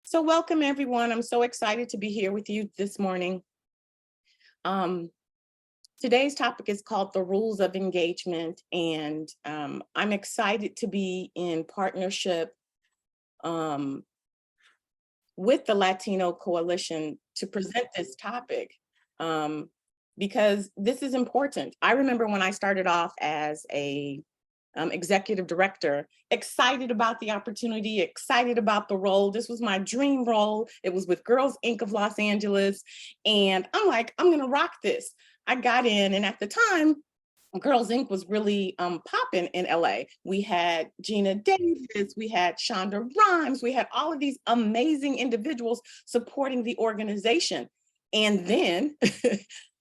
So welcome everyone. I'm so excited to be here with you this morning. Um, Today's topic is called the rules of engagement, and I'm excited to be in partnership um, with the Latino Coalition to present this topic um, because this is important. I remember when I started off as a executive director, excited about the opportunity, excited about the role. This was my dream role. It was with Girls Inc. of Los Angeles. And I'm like, I'm going to rock this. I got in, and at the time, Girls Inc. was really popping in LA. We had Gina Davis, we had Shonda Rhimes, we had all of these amazing individuals supporting the organization. And then,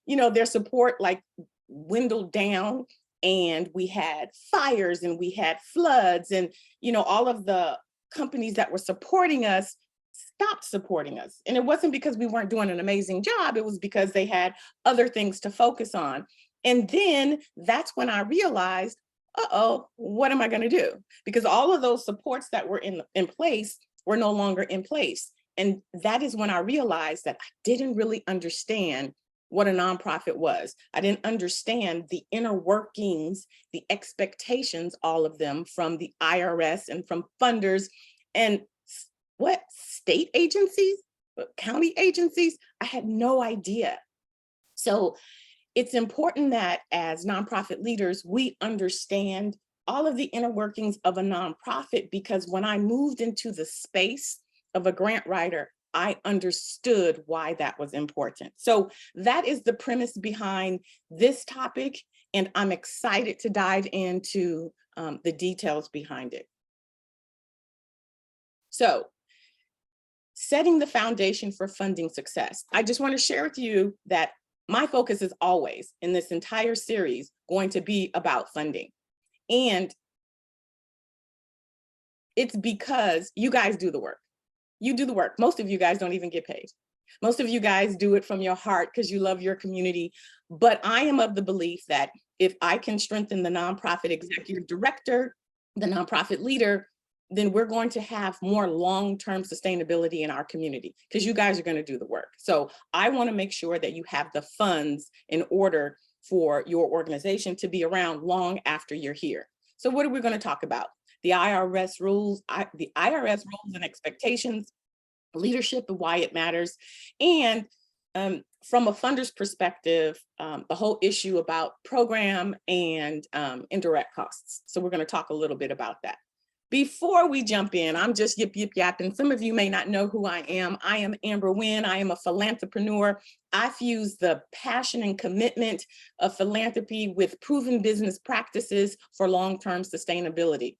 their support like dwindled down, and we had fires and we had floods, and all of the companies that were supporting us stopped supporting us. And it wasn't because we weren't doing an amazing job, it was because they had other things to focus on. And then that's when I realized, uh-oh, what am I going to do? Because all of those supports that were in place were no longer in place. And that is when I realized that I didn't really understand what a nonprofit was. I didn't understand the inner workings, the expectations, all of them from the IRS and from funders and what state agencies, county agencies. I had no idea. So it's important that as nonprofit leaders, we understand all of the inner workings of a nonprofit, because when I moved into the space of a grant writer, I understood why that was important. So that is the premise behind this topic, and I'm excited to dive into the details behind it. So, setting the foundation for funding success. I just want to share with you that my focus is always in this entire series going to be about funding. And it's because you guys do the work. You do the work. Most of you guys don't even get paid. Most of you guys do it from your heart because you love your community. But I am of the belief that if I can strengthen the nonprofit executive director, the nonprofit leader, then we're going to have more long-term sustainability in our community because you guys are going to do the work. So I want to make sure that you have the funds in order for your organization to be around long after you're here. So what are we going to talk about? The IRS rules, the IRS rules and expectations, leadership and why it matters, and from a funder's perspective, the whole issue about program and indirect costs. So we're going to talk a little bit about that. Before we jump in, I'm just yip yapping. Some of you may not know who I am. I am Amber Wynn. I am a philanthropreneur. I fuse the passion and commitment of philanthropy with proven business practices for long-term sustainability.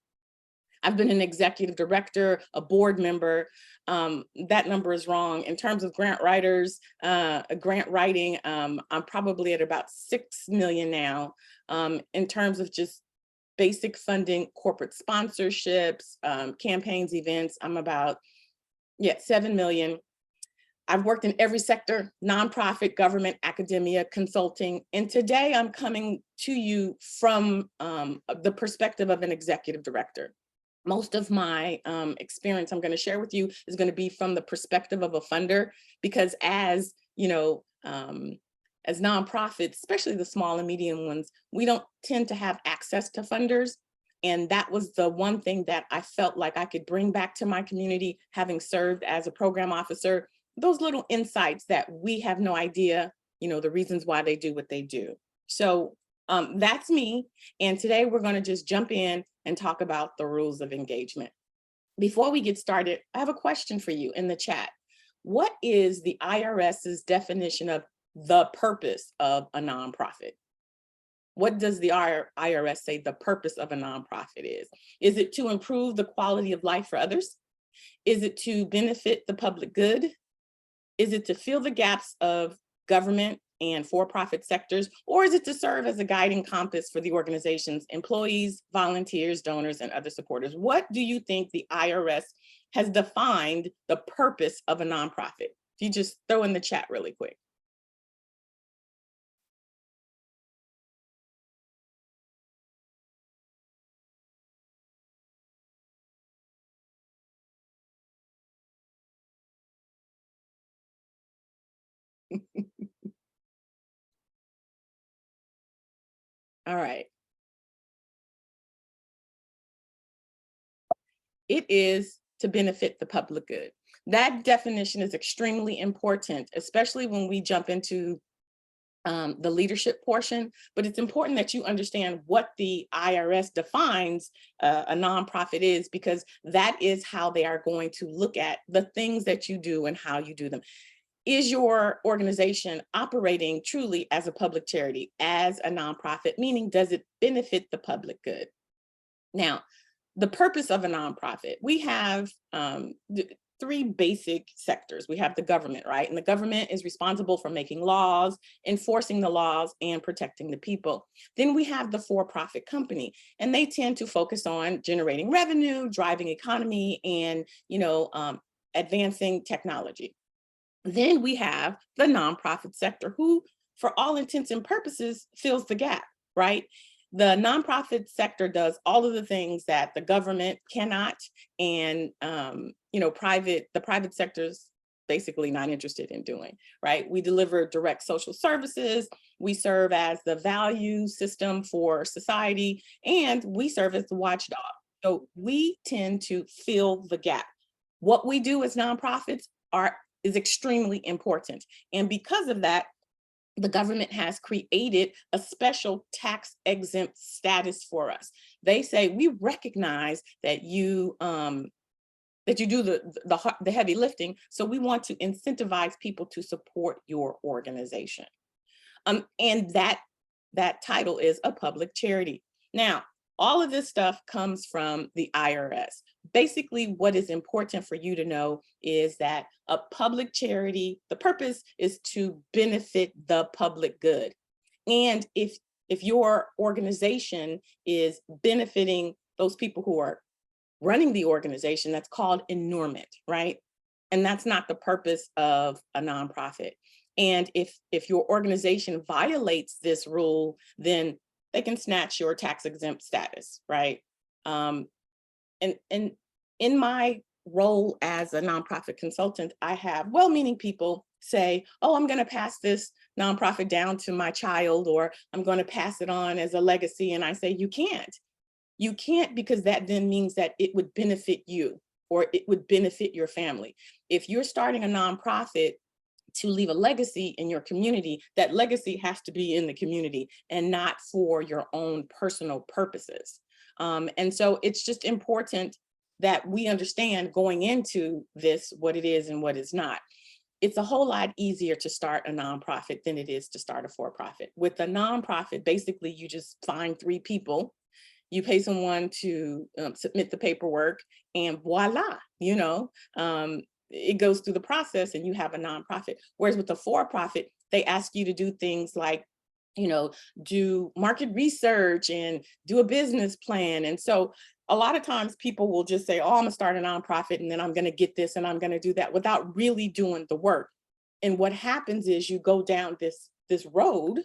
I've been an executive director, a board member. That number is wrong. In terms of grant writers, grant writing, I'm probably at about 6 million now. In terms of just basic funding, corporate sponsorships, campaigns, events, I'm about, 7 million. I've worked in every sector: nonprofit, government, academia, consulting. And today I'm coming to you from the perspective of an executive director. Most of my experience I'm going to share with you is going to be from the perspective of a funder, because as nonprofits, especially the small and medium ones, we don't tend to have access to funders. And that was the one thing that I felt like I could bring back to my community, having served as a program officer, those little insights that we have no idea, the reasons why they do what they do. So that's me. And today we're going to just jump in and talk about the rules of engagement. Before we get started, I have a question for you in the chat. What is the IRS's definition of the purpose of a nonprofit? What does the IRS say the purpose of a nonprofit is? Is it to improve the quality of life for others? Is it to benefit the public good? Is it to fill the gaps of government and for-profit sectors, or is it to serve as a guiding compass for the organization's employees, volunteers, donors, and other supporters? What do you think the IRS has defined the purpose of a nonprofit? If you just throw in the chat really quick. All right. It is to benefit the public good. That definition is extremely important, especially when we jump into the leadership portion, but it's important that you understand what the IRS defines a nonprofit is, because that is how they are going to look at the things that you do and how you do them. Is your organization operating truly as a public charity, as a nonprofit, meaning does it benefit the public good? Now, the purpose of a nonprofit, we have three basic sectors. We have the government, right? And the government is responsible for making laws, enforcing the laws, and protecting the people. Then we have the for-profit company, and they tend to focus on generating revenue, driving economy, and advancing technology. Then we have the nonprofit sector, who, for all intents and purposes, fills the gap, right? The nonprofit sector does all of the things that the government cannot, and the private sector's basically not interested in doing, right? We deliver direct social services, we serve as the value system for society, and we serve as the watchdog. So we tend to fill the gap. What we do as nonprofits is extremely important. And because of that, the government has created a special tax exempt status for us. They say, we recognize that you do the heavy lifting, so we want to incentivize people to support your organization. And that title is a public charity. Now, all of this stuff comes from the IRS. Basically, what is important for you to know is that a public charity, the purpose is to benefit the public good. And if your organization is benefiting those people who are running the organization, that's called inormant, right? And that's not the purpose of a nonprofit. And if your organization violates this rule, then they can snatch your tax exempt status, right? And in my role as a nonprofit consultant, I have well-meaning people say, oh, I'm going to pass this nonprofit down to my child, or I'm going to pass it on as a legacy. And I say, you can't. You can't, because that then means that it would benefit you, or it would benefit your family. If you're starting a nonprofit to leave a legacy in your community, that legacy has to be in the community and not for your own personal purposes. And so it's just important that we understand going into this what it is and what is not. It's a whole lot easier to start a nonprofit than it is to start a for-profit. With a nonprofit, basically you just find three people, you pay someone to submit the paperwork, and voila, it goes through the process and you have a nonprofit. Whereas with a for-profit, they ask you to do things like, do market research and do a business plan. And so a lot of times people will just say, oh, I'm gonna start a nonprofit and then I'm gonna get this and I'm gonna do that, without really doing the work. And what happens is you go down this road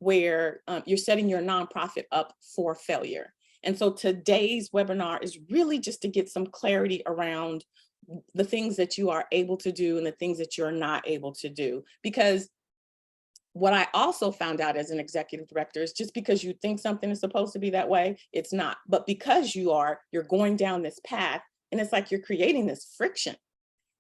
where you're setting your nonprofit up for failure. And so today's webinar is really just to get some clarity around the things that you are able to do and the things that you're not able to do. Because what I also found out as an executive director is, just because you think something is supposed to be that way, it's not. But because you're going down this path, and it's like you're creating this friction.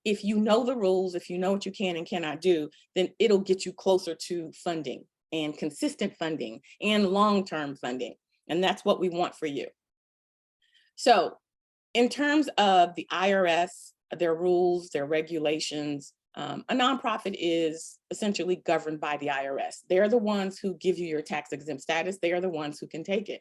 If you know the rules, if you know what you can and cannot do, then it'll get you closer to funding, and consistent funding, and long-term funding. And that's what we want for you. So in terms of the IRS, their rules, their regulations, a nonprofit is essentially governed by the IRS. They're the ones who give you your tax exempt status. They are the ones who can take it.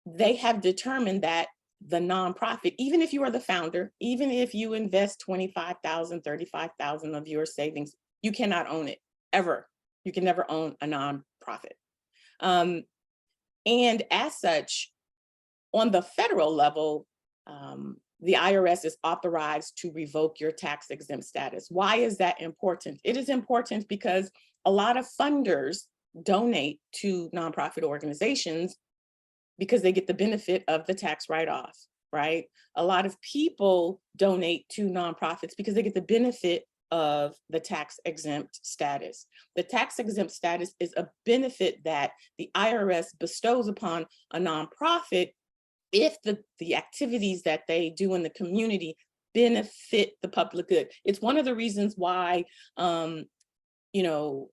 They have determined that the nonprofit, even if you are the founder, even if you invest $25,000, $35,000 of your savings, you cannot own it, ever. You can never own a nonprofit. And as such, on the federal level, the IRS is authorized to revoke your tax exempt status. Why is that important? It is important because a lot of funders donate to nonprofit organizations because they get the benefit of the tax write-off, right? A lot of people donate to nonprofits because they get the benefit of the tax exempt status. The tax exempt status is a benefit that the IRS bestows upon a nonprofit if the activities that they do in the community benefit the public good. It's one of the reasons why, you know,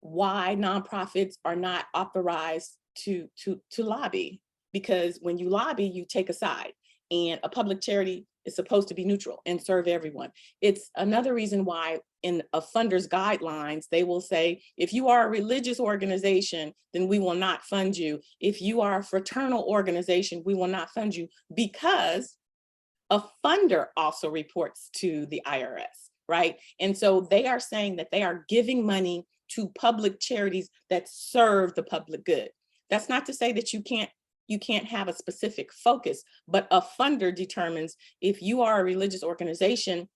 why nonprofits are not authorized to lobby, because when you lobby, you take a side, and a public charity is supposed to be neutral and serve everyone. It's another reason why in a funder's guidelines, they will say, if you are a religious organization, then we will not fund you. If you are a fraternal organization, we will not fund you, because a funder also reports to the IRS, right? And so they are saying that they are giving money to public charities that serve the public good. That's not to say that you can't have a specific focus, but a funder determines if you are a religious organization,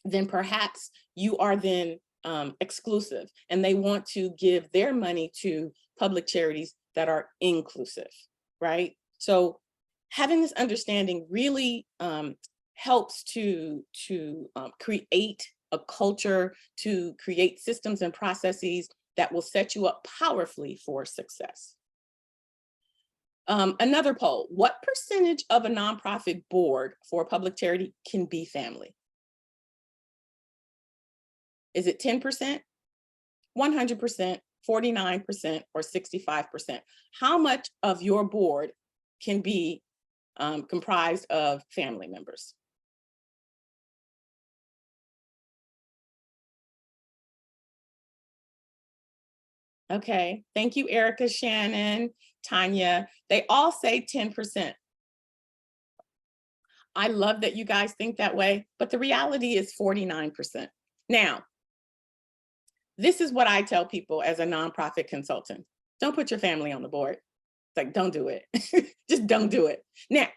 then perhaps you are then exclusive, and they want to give their money to public charities that are inclusive, right? So having this understanding really helps to create a culture, to create systems and processes that will set you up powerfully for success. Another poll: what percentage of a nonprofit board for a public charity can be family? Is it 10%, 100%, 49%, or 65%? How much of your board can be comprised of family members? Okay, thank you, Erica, Shannon, Tanya. They all say 10%. I love that you guys think that way, but the reality is 49%. Now, this is what I tell people as a nonprofit consultant: don't put your family on the board. It's like, don't do it. Just don't do it. Now,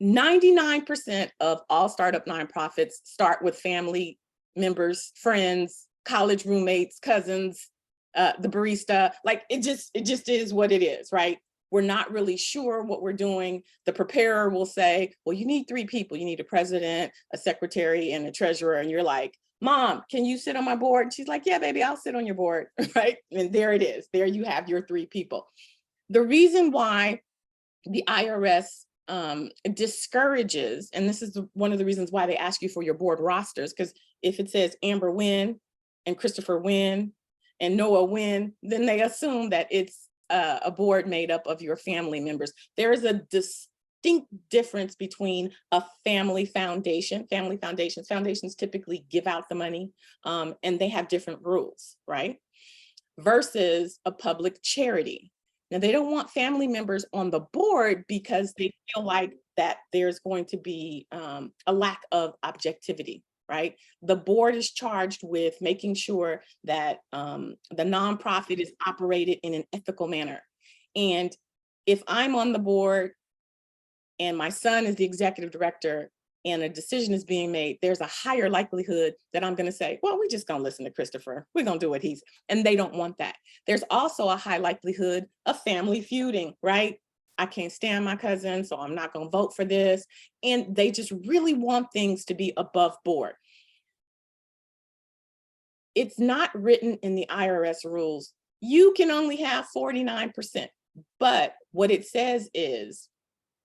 99% of all startup nonprofits start with family members, friends, college roommates, cousins, the barista. Like, it just is what it is, right? We're not really sure what we're doing. The preparer will say, well, you need 3 people. You need a president, a secretary, and a treasurer. And you're like, Mom, can you sit on my board? And she's like, yeah, baby, I'll sit on your board, right? And there it is. There you have your 3 people. The reason why the IRS discourages, and this is one of the reasons why they ask you for your board rosters, because if it says Amber Wynn and Christopher Wynn and Noah Wynn, then they assume that it's a board made up of your family members. There is a distinct difference between a family foundation. Foundations typically give out the money, and they have different rules, right? Versus a public charity. Now, they don't want family members on the board because they feel like that there's going to be a lack of objectivity, right? The board is charged with making sure that the nonprofit is operated in an ethical manner. And if I'm on the board and my son is the executive director and a decision is being made, there's a higher likelihood that I'm going to say, well, we're just going to listen to Christopher. We're going to do what he's, and they don't want that. There's also a high likelihood of family feuding, right? I can't stand my cousin, so I'm not going to vote for this. And they just really want things to be above board. It's not written in the IRS rules. You can only have 49%, but what it says is,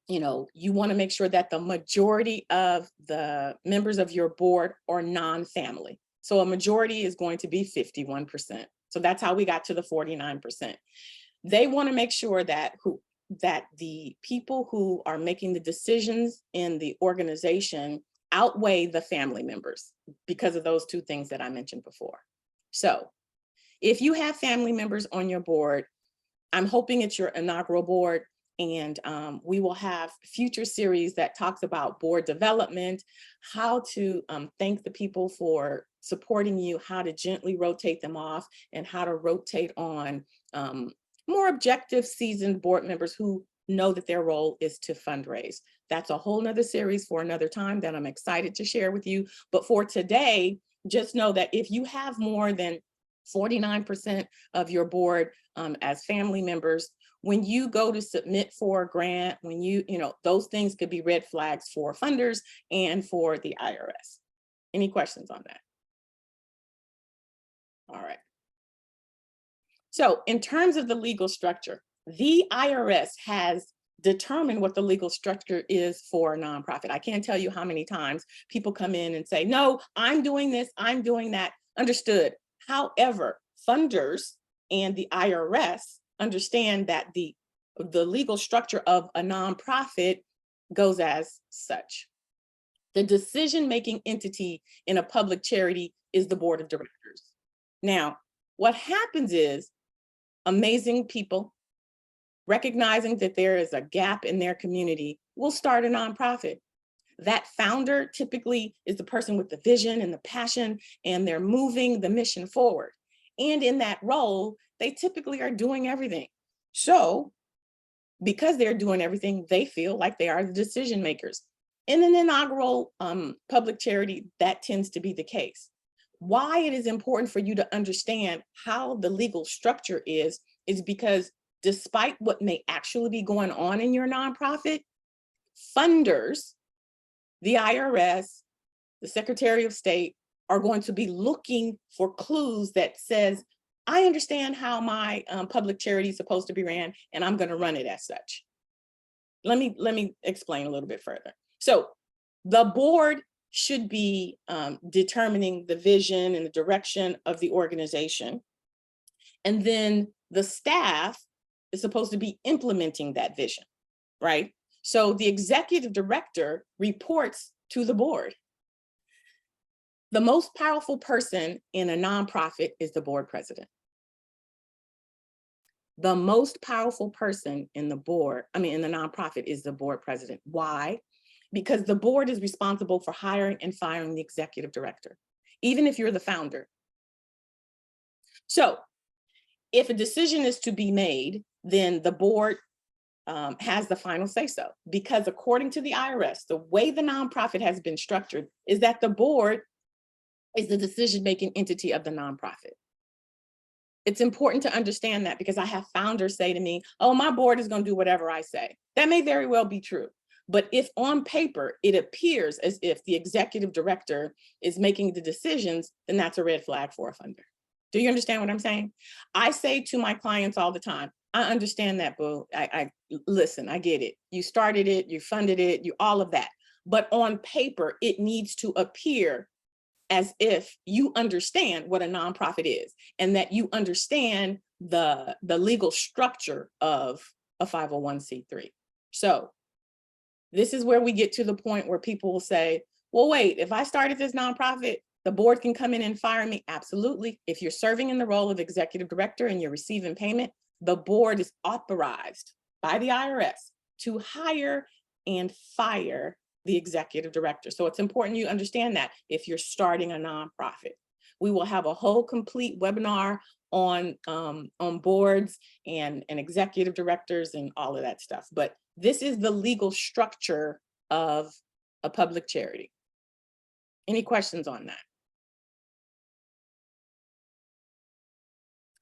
you know, you want to make sure that the majority of the members of your board are non-family. So a majority is going to be 51%. So that's how we got to the 49%. They want to make sure that the people who are making the decisions in the organization outweigh the family members because of those 2 things that I mentioned before. So if you have family members on your board, I'm hoping it's your inaugural board. And we will have future series that talks about board development, how to thank the people for supporting you, how to gently rotate them off, and how to rotate on more objective, seasoned board members who know that their role is to fundraise. That's a whole nother series for another time that I'm excited to share with you. But for today, just know that if you have more than 49% of your board as family members, when you go to submit for a grant, when you know, those things could be red flags for funders and for the IRS. Any questions on that? All right. So in terms of the legal structure, the IRS has determined what the legal structure is for a nonprofit. I can't tell you how many times people come in and say, no, I'm doing this, I'm doing that. Understood. However, funders and the IRS understand that the legal structure of a nonprofit goes as such. The decision-making entity in a public charity is the board of directors. Now, what happens is amazing people recognizing that there is a gap in their community will start a nonprofit. That founder typically is the person with the vision and the passion, and they're moving the mission forward. And in that role, they typically are doing everything. So because they're doing everything, they feel like they are the decision makers. In an inaugural public charity, that tends to be the case. Why it is important for you to understand how the legal structure is because despite what may actually be going on in your nonprofit, funders, the IRS, the Secretary of State are going to be looking for clues that says, I understand how my public charity is supposed to be ran, and I'm going to run it as such. Let me explain a little bit further. So the board should be determining the vision and the direction of the organization. And then the staff is supposed to be implementing that vision, right? So the executive director reports to the board. The most powerful person in a nonprofit is the board president. The most powerful person in the nonprofit is the board president. Why? Because the board is responsible for hiring and firing the executive director, even if you're the founder. So if a decision is to be made, then the board has the final say so, because according to the IRS, the way the nonprofit has been structured is that the board is the decision-making entity of the nonprofit. It's important to understand that, because I have founders say to me, oh, my board is going to do whatever I say. That may very well be true. But if on paper, it appears as if the executive director is making the decisions, then that's a red flag for a funder. Do you understand what I'm saying? I say to my clients all the time, I understand that, boo. Listen, I get it. You started it, you funded it, you all of that. But on paper, it needs to appear as if you understand what a nonprofit is, and that you understand the legal structure of a 501c3. So this is where we get to the point where people will say, well, wait, if I started this nonprofit, the board can come in and fire me. Absolutely. If you're serving in the role of executive director and you're receiving payment, the board is authorized by the IRS to hire and fire the executive director. So it's important you understand that if you're starting a nonprofit. We will have a whole complete webinar on boards and executive directors and all of that stuff. But this is the legal structure of a public charity. Any questions on that?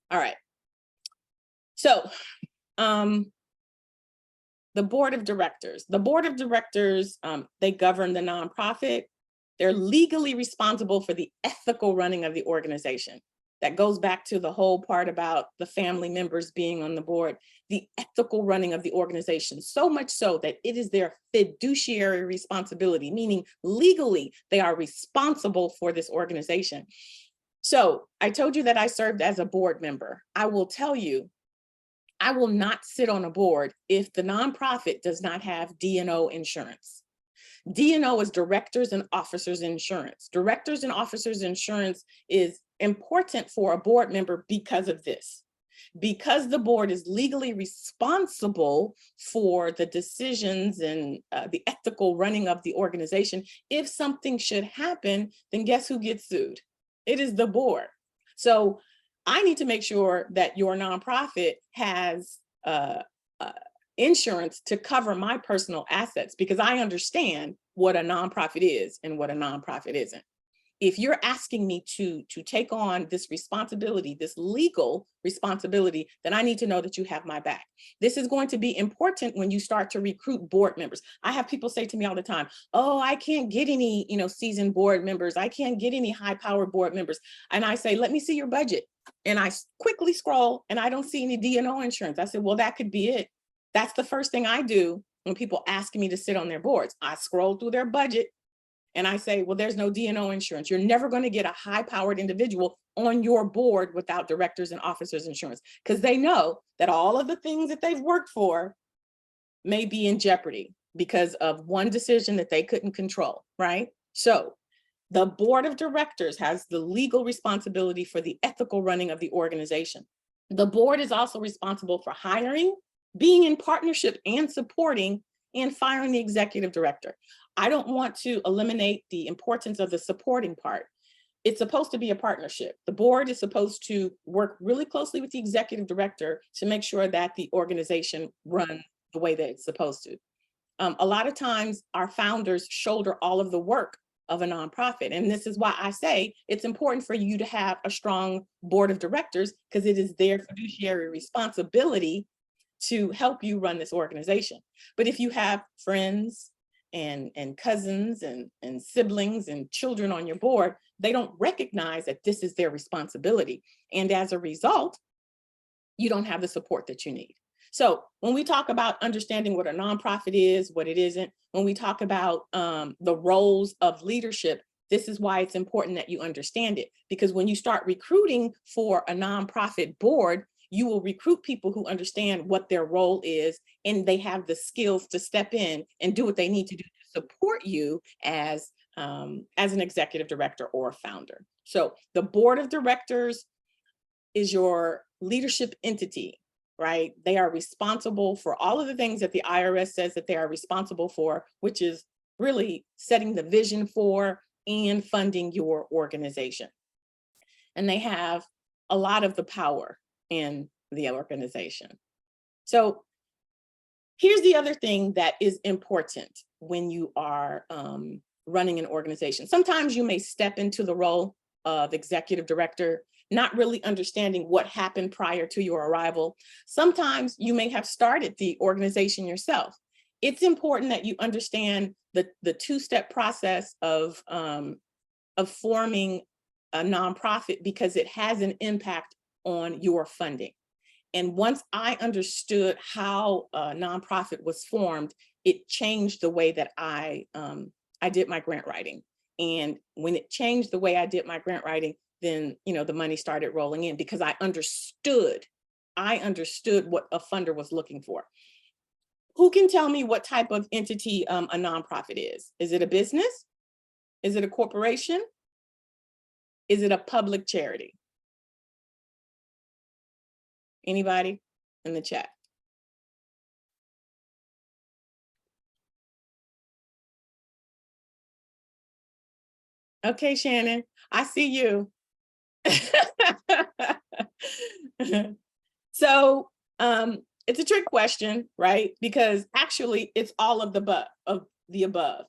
All right. So the board of directors. The board of directors, they govern the nonprofit. They're legally responsible for the ethical running of the organization. That goes back to the whole part about the family members being on the board, the ethical running of the organization, so much so that it is their fiduciary responsibility, meaning legally they are responsible for this organization. So I told you that I served as a board member. I will tell you, I will not sit on a board if the nonprofit does not have D&O insurance. D&O is directors and officers insurance. Directors and officers insurance is important for a board member because of this. Because the board is legally responsible for the decisions and the ethical running of the organization, if something should happen, then guess who gets sued? It is the board. So I need to make sure that your nonprofit has insurance to cover my personal assets, because I understand what a nonprofit is and what a nonprofit isn't. if you're asking me to take on this responsibility, this legal responsibility, then I need to know that you have my back. This is going to be important when you start to recruit board members. I have people say to me all the time, oh, I can't get any, seasoned board members. I can't get any high-powered board members. And I say, let me see your budget. And I quickly scroll and I don't see any D&O insurance. I said, well, that could be it. That's the first thing I do when people ask me to sit on their boards. I scroll through their budget and I say, well, there's no D&O insurance. You're never going to get a high-powered individual on your board without directors and officers insurance, because they know that all of the things that they've worked for may be in jeopardy because of one decision that they couldn't control, right? So the board of directors has the legal responsibility for the ethical running of the organization. The board is also responsible for hiring, being in partnership and supporting and firing the executive director. I don't want to eliminate the importance of the supporting part. It's supposed to be a partnership. The board is supposed to work really closely with the executive director to make sure that the organization runs the way that it's supposed to. A lot of times our founders shoulder all of the work of a nonprofit. And this is why I say it's important for you to have a strong board of directors, because it is their fiduciary responsibility to help you run this organization. But if you have friends and cousins and siblings and children on your board, they don't recognize that this is their responsibility. And as a result, you don't have the support that you need. So when we talk about understanding what a nonprofit is, what it isn't, when we talk about the roles of leadership, this is why it's important that you understand it. Because when you start recruiting for a nonprofit board, you will recruit people who understand what their role is, and they have the skills to step in and do what they need to do to support you as an executive director or a founder. So the board of directors is your leadership entity, right? They are responsible for all of the things that the IRS says that they are responsible for, which is really setting the vision for and funding your organization. And they have a lot of the power in the organization. So here's the other thing that is important when you are running an organization. Sometimes you may step into the role of executive director, not really understanding what happened prior to your arrival. Sometimes you may have started the organization yourself. It's important that you understand the two-step process of forming a nonprofit, because it has an impact on your funding. And once I understood how a nonprofit was formed, it changed the way that I did my grant writing. And when it changed the way I did my grant writing, then the money started rolling in, because I understood what a funder was looking for. Who can tell me what type of entity a nonprofit is? Is it a business? Is it a corporation? Is it a public charity? Anybody in the chat? Okay, Shannon, I see you. So it's a trick question, right? Because actually it's all of the above.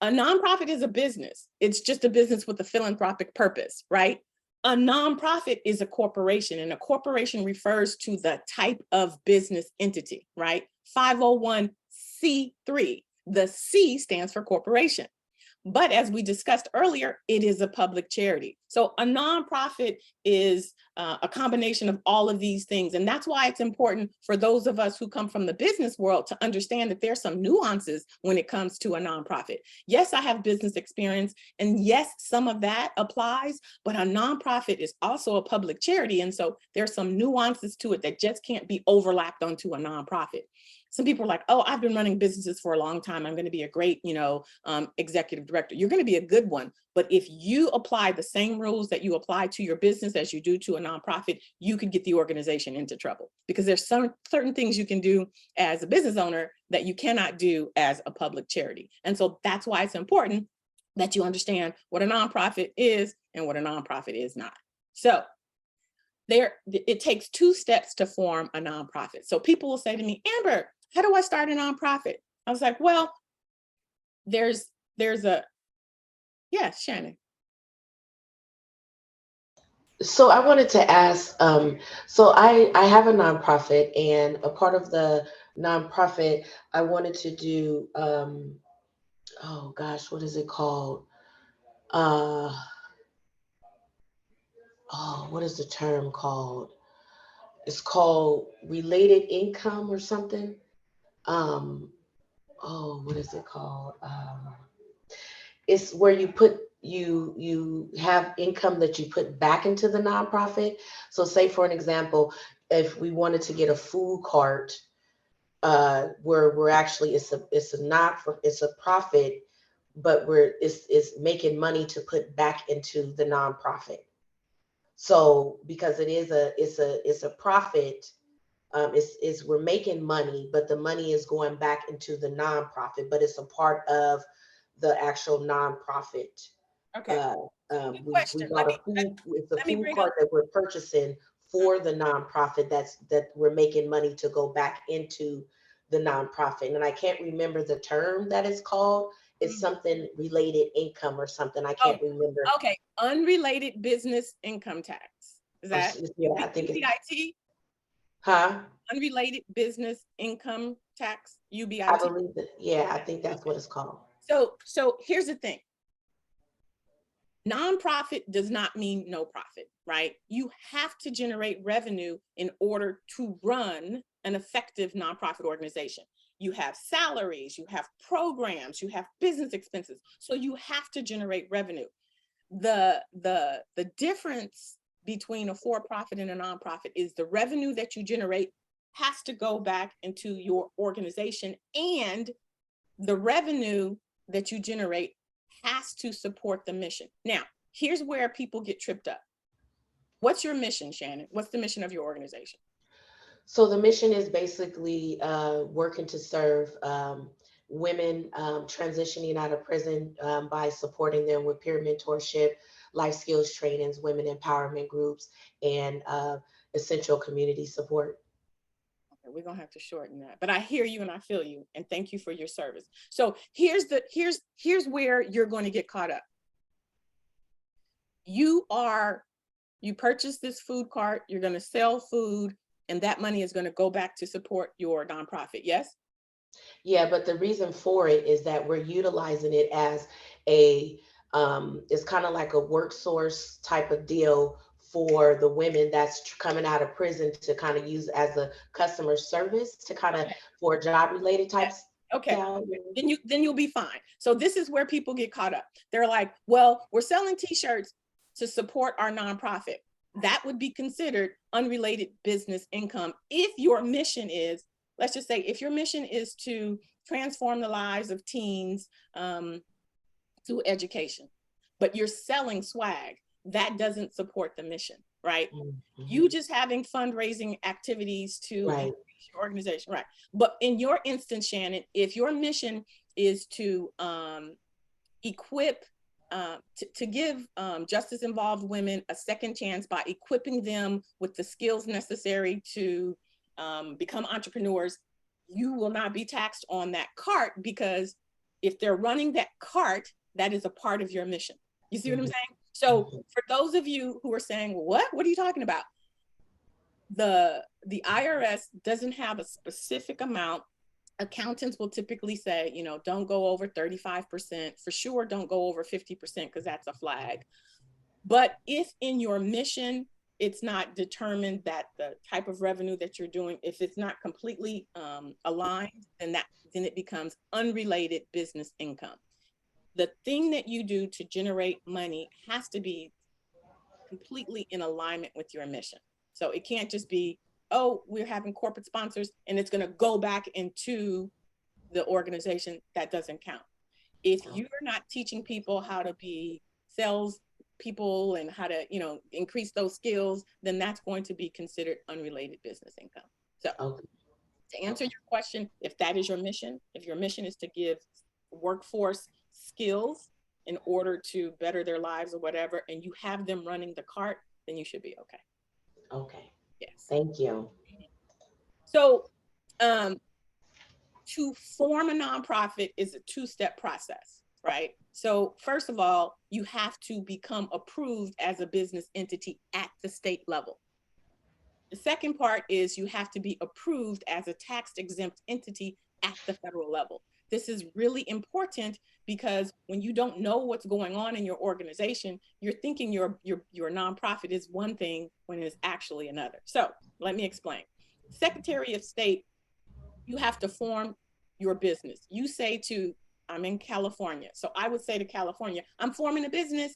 A nonprofit is a business. It's just a business with a philanthropic purpose, right? A nonprofit is a corporation, and a corporation refers to the type of business entity, right? 501c3. The C stands for corporation. But as we discussed earlier, it is a public charity. So a nonprofit is a combination of all of these things. And that's why it's important for those of us who come from the business world to understand that there's some nuances when it comes to a nonprofit. Yes, I have business experience, and yes, some of that applies, but a nonprofit is also a public charity. And so there's some nuances to it that just can't be overlapped onto a nonprofit. Some people are like, oh, I've been running businesses for a long time. I'm going to be a great, executive director. You're going to be a good one. But if you apply the same rules that you apply to your business as you do to a nonprofit, you could get the organization into trouble, because there's some certain things you can do as a business owner that you cannot do as a public charity. And so that's why it's important that you understand what a nonprofit is and what a nonprofit is not. So it takes 2 steps to form a nonprofit. So people will say to me, Amber, how do I start a nonprofit? I was like, well, there's a, yeah, Shannon. So I wanted to ask, so I have a nonprofit, and a part of the nonprofit, I wanted to do, oh gosh, what is it called? Uh, oh, what is the term called? It's called related income or something. Um, oh, what is it called? It's where you have income that you put back into the nonprofit. So say for an example, if we wanted to get a food cart, where we're actually, it's a not for, it's a profit, but it's making money to put back into the nonprofit. So because it's a profit, it's we're making money, but the money is going back into the nonprofit, but it's a part of the actual nonprofit. Okay, uh, good we question. bought a food, it's a Let me food bring up. cart that we're purchasing for the nonprofit, that we're making money to go back into the nonprofit. And I can't remember the term that it's called. It's Mhm. something related income or something. I Oh, can't remember. okay. Unrelated business income tax. Is that Yeah, I think it's, UBIT? huh? Unrelated business income tax, I UBIT. believe that. Yeah, I Okay. think that's what Okay. it's called. So here's the thing. Nonprofit does not mean no profit, right? You have to generate revenue in order to run an effective nonprofit organization. You have salaries, you have programs, you have business expenses. So you have to generate revenue. The difference between a for-profit and a nonprofit is the revenue that you generate has to go back into your organization, and the revenue that you generate has to support the mission. Now, here's where people get tripped up. What's your mission, Shannon? What's the mission of your organization? So the mission is basically working to serve women transitioning out of prison, by supporting them with peer mentorship, life skills trainings, women empowerment groups, and essential community support. Okay, we're gonna have to shorten that, but I hear you and I feel you, and thank you for your service. So here's where you're going to get caught up. You are you purchase this food cart, you're going to sell food, and that money is going to go back to support your nonprofit. Yes. Yeah, but the reason for it is that we're utilizing it as a, it's kind of like a work source type of deal for the women that's coming out of prison, to kind of use as a customer service, to kind of, Okay. for job related Okay. types. Okay. Yeah. Then you'll be fine. So this is where people get caught up. They're like, well, we're selling t-shirts to support our nonprofit. That would be considered unrelated business income if your mission is, let's just say, if your mission is to transform the lives of teens through education, but you're selling swag, that doesn't support the mission, right? You Mhm. just having fundraising activities to Right. increase your organization, right? But in your instance, Shannon, if your mission is to equip, to give justice involved women a second chance by equipping them with the skills necessary to become entrepreneurs, you will not be taxed on that cart, because if they're running that cart, that is a part of your mission. You see what I'm Mhm. saying? So Mhm. for those of you who are saying, well, what are you talking about? The IRS doesn't have a specific amount. Accountants will typically say, don't go over 35%. For sure, don't go over 50% because that's a flag. But if in your mission, it's not determined that the type of revenue that you're doing, if it's not completely aligned, then it becomes unrelated business income. The thing that you do to generate money has to be completely in alignment with your mission. So it can't just be, oh, we're having corporate sponsors and it's going to go back into the organization. That doesn't count. If you're not teaching people how to be sales people and how to, increase those skills, then that's going to be considered unrelated business income. So Okay. to answer your question, if that is your mission, if your mission is to give workforce skills in order to better their lives or whatever, and you have them running the cart, then you should be okay. Okay. Yes. Thank you. So um, to form a nonprofit is a two-step process, right? So first of all, you have to become approved as a business entity at the state level. The second part is you have to be approved as a tax exempt entity at the federal level. This is really important because when you don't know what's going on in your organization, you're thinking your nonprofit is one thing when it's actually another. So let me explain. Secretary of State, you have to form your business. You say to, I'm in California. So I would say to California, I'm forming a business.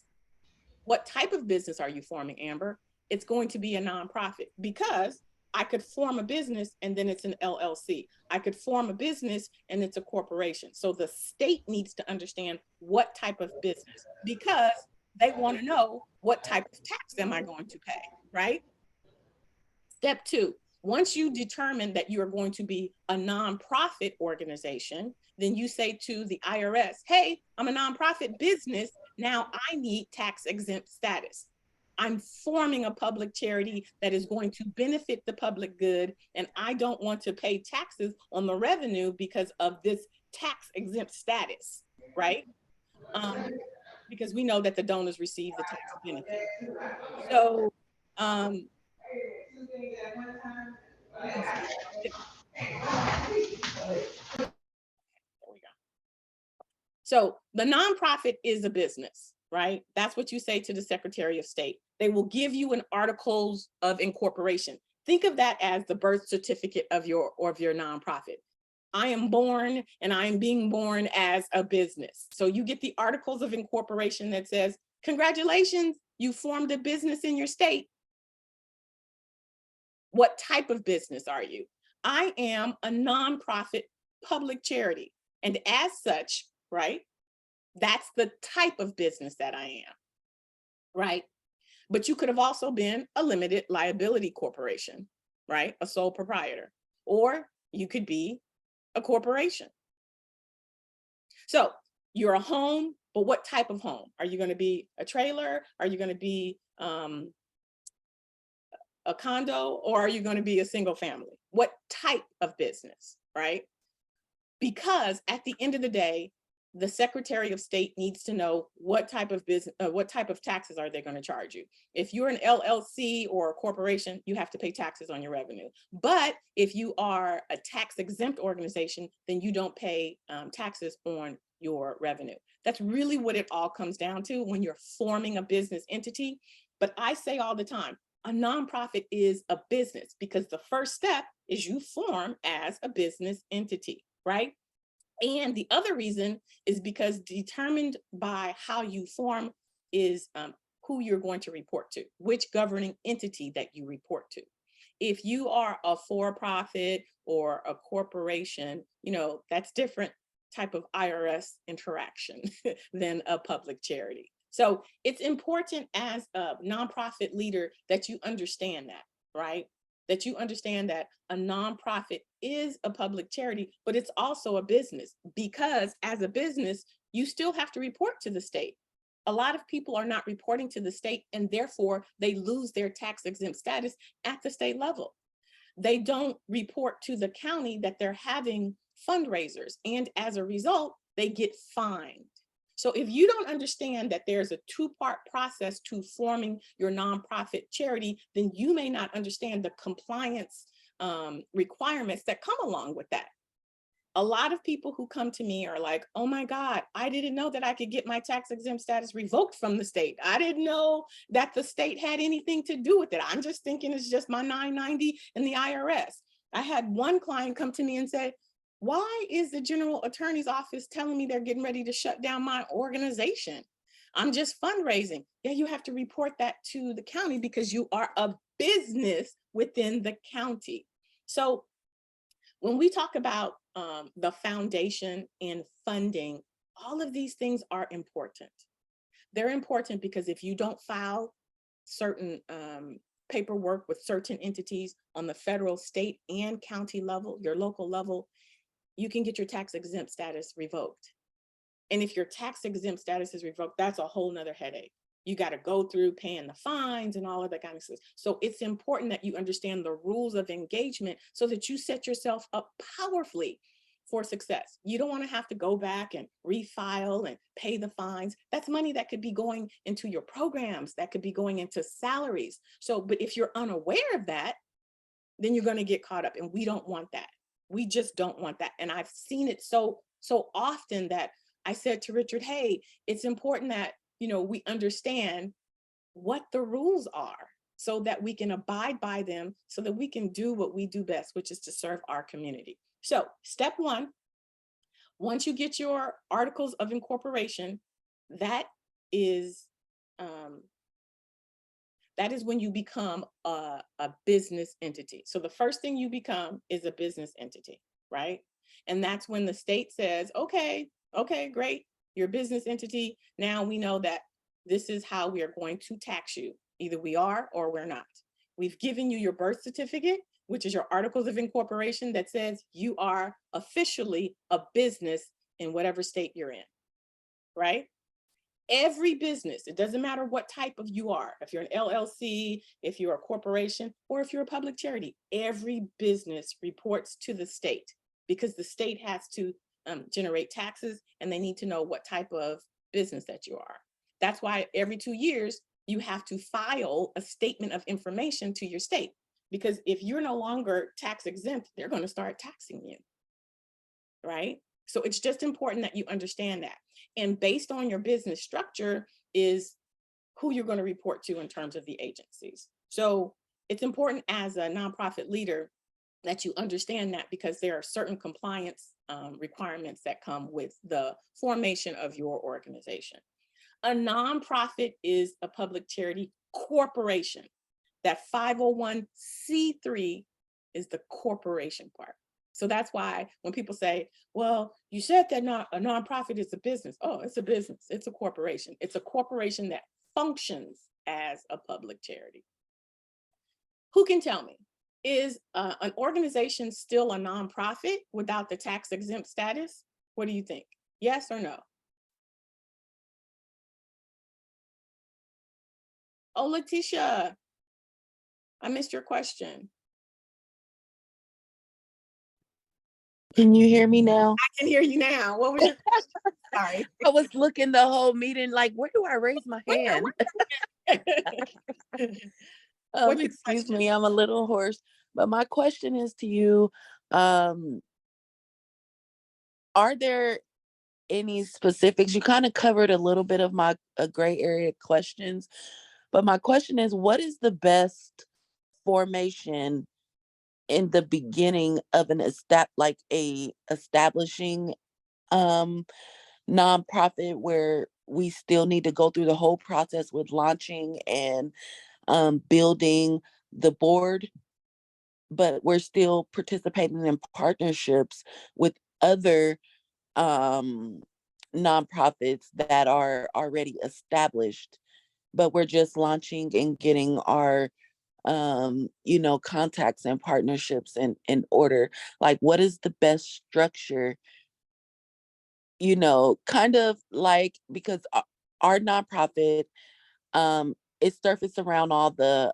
What type of business are you forming, Amber? It's going to be a nonprofit, because I could form a business and then it's an LLC. I could form a business and it's a corporation. So the state needs to understand what type of business, because they want to know what type of tax am I going to pay, right? Step two, once you determine that you're going to be a nonprofit organization, then you say to the IRS, hey, I'm a nonprofit business. Now I need tax exempt status. I'm forming a public charity that is going to benefit the public good, and I don't want to pay taxes on the revenue because of this tax exempt status, right? Because we know that the donors receive the tax benefit. So, so the nonprofit is a business, right? That's what you say to the Secretary of State. They will give you an articles of incorporation. Think of that as the birth certificate of your nonprofit. I am born and I am being born as a business. So you get the articles of incorporation that says, congratulations, you formed a business in your state. What type of business are you? I am a nonprofit public charity. And as such, right, that's the type of business that I am, right? But you could have also been a limited liability corporation, right? A sole proprietor, or you could be a corporation. So you're a home, but what type of home? Are you going to be a trailer? Are you going to be a condo, or are you going to be a single family? What type of business, right? Because at the end of the day, the Secretary of State needs to know what type of business, what type of taxes are they going to charge you. If you're an LLC or a corporation, you have to pay taxes on your revenue. But if you are a tax exempt organization, then you don't pay taxes on your revenue. That's really what it all comes down to when you're forming a business entity. But I say all the time, a nonprofit is a business, because the first step is you form as a business entity, right? And the other reason is because determined by how you form is who you're going to report to, which governing entity that you report to. If you are a for-profit or a corporation, you know, that's different type of IRS interaction than a public charity. So it's important as a nonprofit leader that you understand that, right? That you understand that a nonprofit is a public charity, but it's also a business, because as a business, you still have to report to the state. A lot of people are not reporting to the state, and therefore they lose their tax exempt status at the state level. They don't report to the county that they're having fundraisers, and as a result, they get fined. So if you don't understand that there's a two-part process to forming your nonprofit charity, then you may not understand the compliance requirements that come along with that. A lot of people who come to me are like, oh my God, I didn't know that I could get my tax exempt status revoked from the state. I didn't know that the state had anything to do with it. I'm just thinking it's just my 990 and the IRS. I had one client come to me and say, why is the general attorney's office telling me they're getting ready to shut down my organization? I'm just fundraising. Yeah, you have to report that to the county because you are a business within the county. So when we talk about the foundation and funding, all of these things are important. They're important because if you don't file certain paperwork with certain entities on the federal, state, and county level, your local level, you can get your tax exempt status revoked. And if your tax exempt status is revoked, that's a whole nother headache. You got to go through paying the fines and all of that kind of stuff. So it's important that you understand the rules of engagement so that you set yourself up powerfully for success. You don't want to have to go back and refile and pay the fines. That's money that could be going into your programs, that could be going into salaries. So, but if you're unaware of that, then you're going to get caught up, and we don't want that. We just don't want that. And I've seen it so often that I said to Richard, hey, it's important that, we understand what the rules are so that we can abide by them, so that we can do what we do best, which is to serve our community. So step one, once you get your articles of incorporation, that is when you become a business entity. So the first thing you become is a business entity, right? And that's when the state says, okay, great, you're a business entity. Now we know that this is how we are going to tax you. Either we are or we're not. We've given you your birth certificate, which is your articles of incorporation that says you are officially a business in whatever state you're in, right? Every business, it doesn't matter what type of you are, if you're an LLC, if you're a corporation, or if you're a public charity, every business reports to the state, because the state has to generate taxes, and they need to know what type of business that you are. That's why every 2 years, you have to file a statement of information to your state, because if you're no longer tax exempt, they're going to start taxing you, right? So it's just important that you understand that. And based on your business structure is who you're going to report to in terms of the agencies. So it's important as a nonprofit leader that you understand that, because there are certain compliance requirements that come with the formation of your organization. A nonprofit is a public charity corporation. That 501c3 is the corporation part. So that's why when people say, well, you said that a nonprofit is a business. Oh, it's a business. It's a corporation. It's a corporation that functions as a public charity. Who can tell me, is an organization still a nonprofit without the tax exempt status? What do you think? Yes or no? Oh, Letitia, I missed your question. Can you hear me now? I can hear you now. What was your question? Sorry. I was looking the whole meeting like, where do I raise my hand? Excuse me, I'm a little hoarse. But my question is to you, are there any specifics? You kind of covered a little bit of my gray area questions, but my question is, what is the best formation in the beginning of an establishing nonprofit, where we still need to go through the whole process with launching and building the board, but we're still participating in partnerships with other nonprofits that are already established, but we're just launching and getting our contacts and partnerships in order. Like, what is the best structure, kind of like, because our nonprofit, it surfaces around all the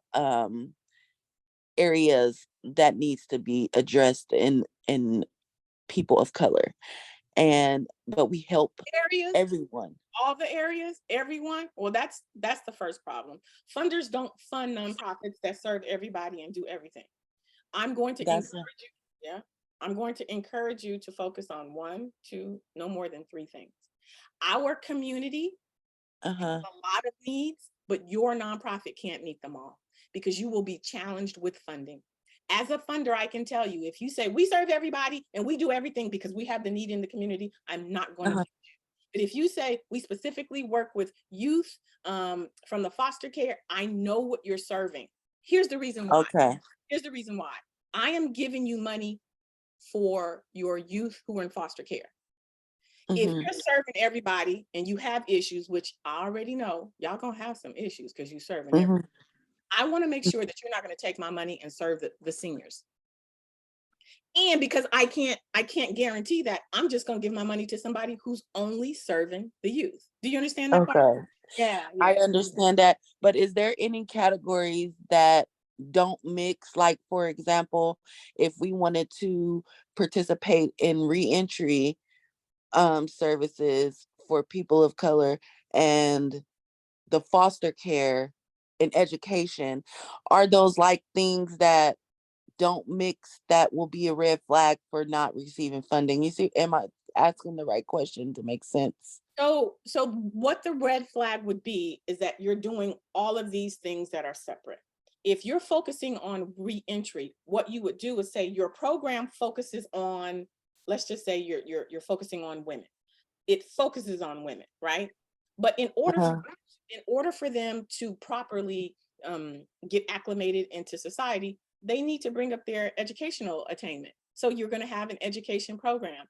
areas that needs to be addressed in people of color, but we help areas, everyone. All the areas, everyone. Well, that's the first problem. Funders don't fund nonprofits that serve everybody and do everything. I'm going to encourage you. Yeah. I'm going to encourage you to focus on 1, 2, no more than 3 things. Our community has a lot of needs, but your nonprofit can't meet them all, because you will be challenged with funding. As a funder, I can tell you, if you say we serve everybody and we do everything because we have the need in the community, I'm not going to fund you. But if you say we specifically work with youth from the foster care, I know what you're serving. Here's the reason why. Okay. Here's the reason why. I am giving you money for your youth who are in foster care. If you're serving everybody and you have issues, which I already know, y'all gonna have some issues because you're serving everybody. I want to make sure that you're not going to take my money and serve the seniors. And because I can't guarantee that, I'm just going to give my money to somebody who's only serving the youth. Do you understand that part? Okay. Yeah. I understand that. But is there any categories that don't mix. Like, for example, if we wanted to participate in reentry services for people of color and the foster care and education, are those like things that don't mix that will be a red flag for not receiving funding? You see, am I asking the right question to make sense? So what the red flag would be is that you're doing all of these things that are separate. If you're focusing on reentry, what you would do is say your program focuses on, let's just say you're focusing on women. It focuses on women, right? But Uh-huh. in order for them to properly get acclimated into society, they need to bring up their educational attainment. So you're going to have an education program.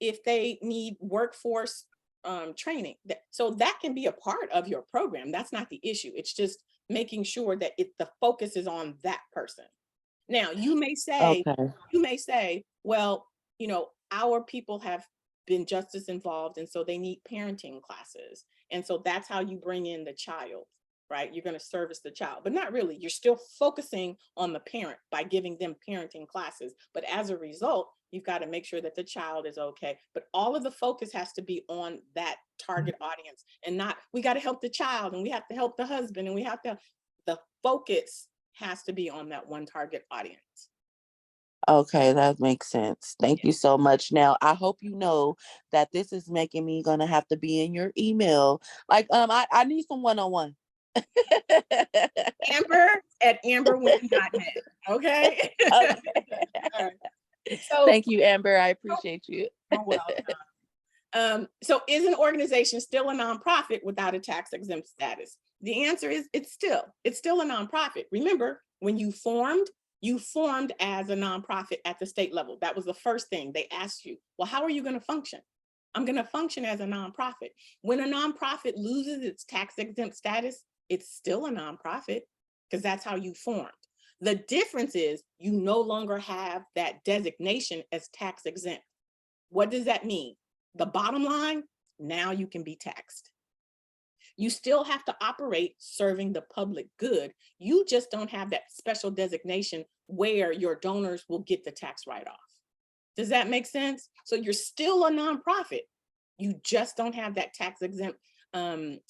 If they need workforce training, so that can be a part of your program. That's not the issue. It's just making sure that the focus is on that person. Now, Okay. you may say, well, our people have been just as involved, and so they need parenting classes. And so that's how you bring in the child, right? You're going to service the child, but not really. You're still focusing on the parent by giving them parenting classes. But as a result, you've got to make sure that the child is okay. But all of the focus has to be on that target audience, and not, we got to help the child and we have to help the husband and the focus has to be on that one target audience. Okay, that makes sense. Thank you so much. Now, I hope you know that this is making me gonna have to be in your email. Like, I need some one-on-one. Amber@amberwin.net. Okay. Okay. All right. So, Thank you, Amber. I appreciate you. you're welcome. So is an organization still a nonprofit without a tax exempt status? The answer is it's still a nonprofit. Remember, when you formed as a nonprofit at the state level. That was the first thing they asked you. Well, how are you going to function? I'm going to function as a nonprofit. When a nonprofit loses its tax exempt status, it's still a nonprofit because that's how you formed. The difference is you no longer have that designation as tax exempt. What does that mean? The bottom line, now you can be taxed. You still have to operate serving the public good. You just don't have that special designation where your donors will get the tax write-off. Does that make sense? So you're still a nonprofit. You just don't have that tax exempt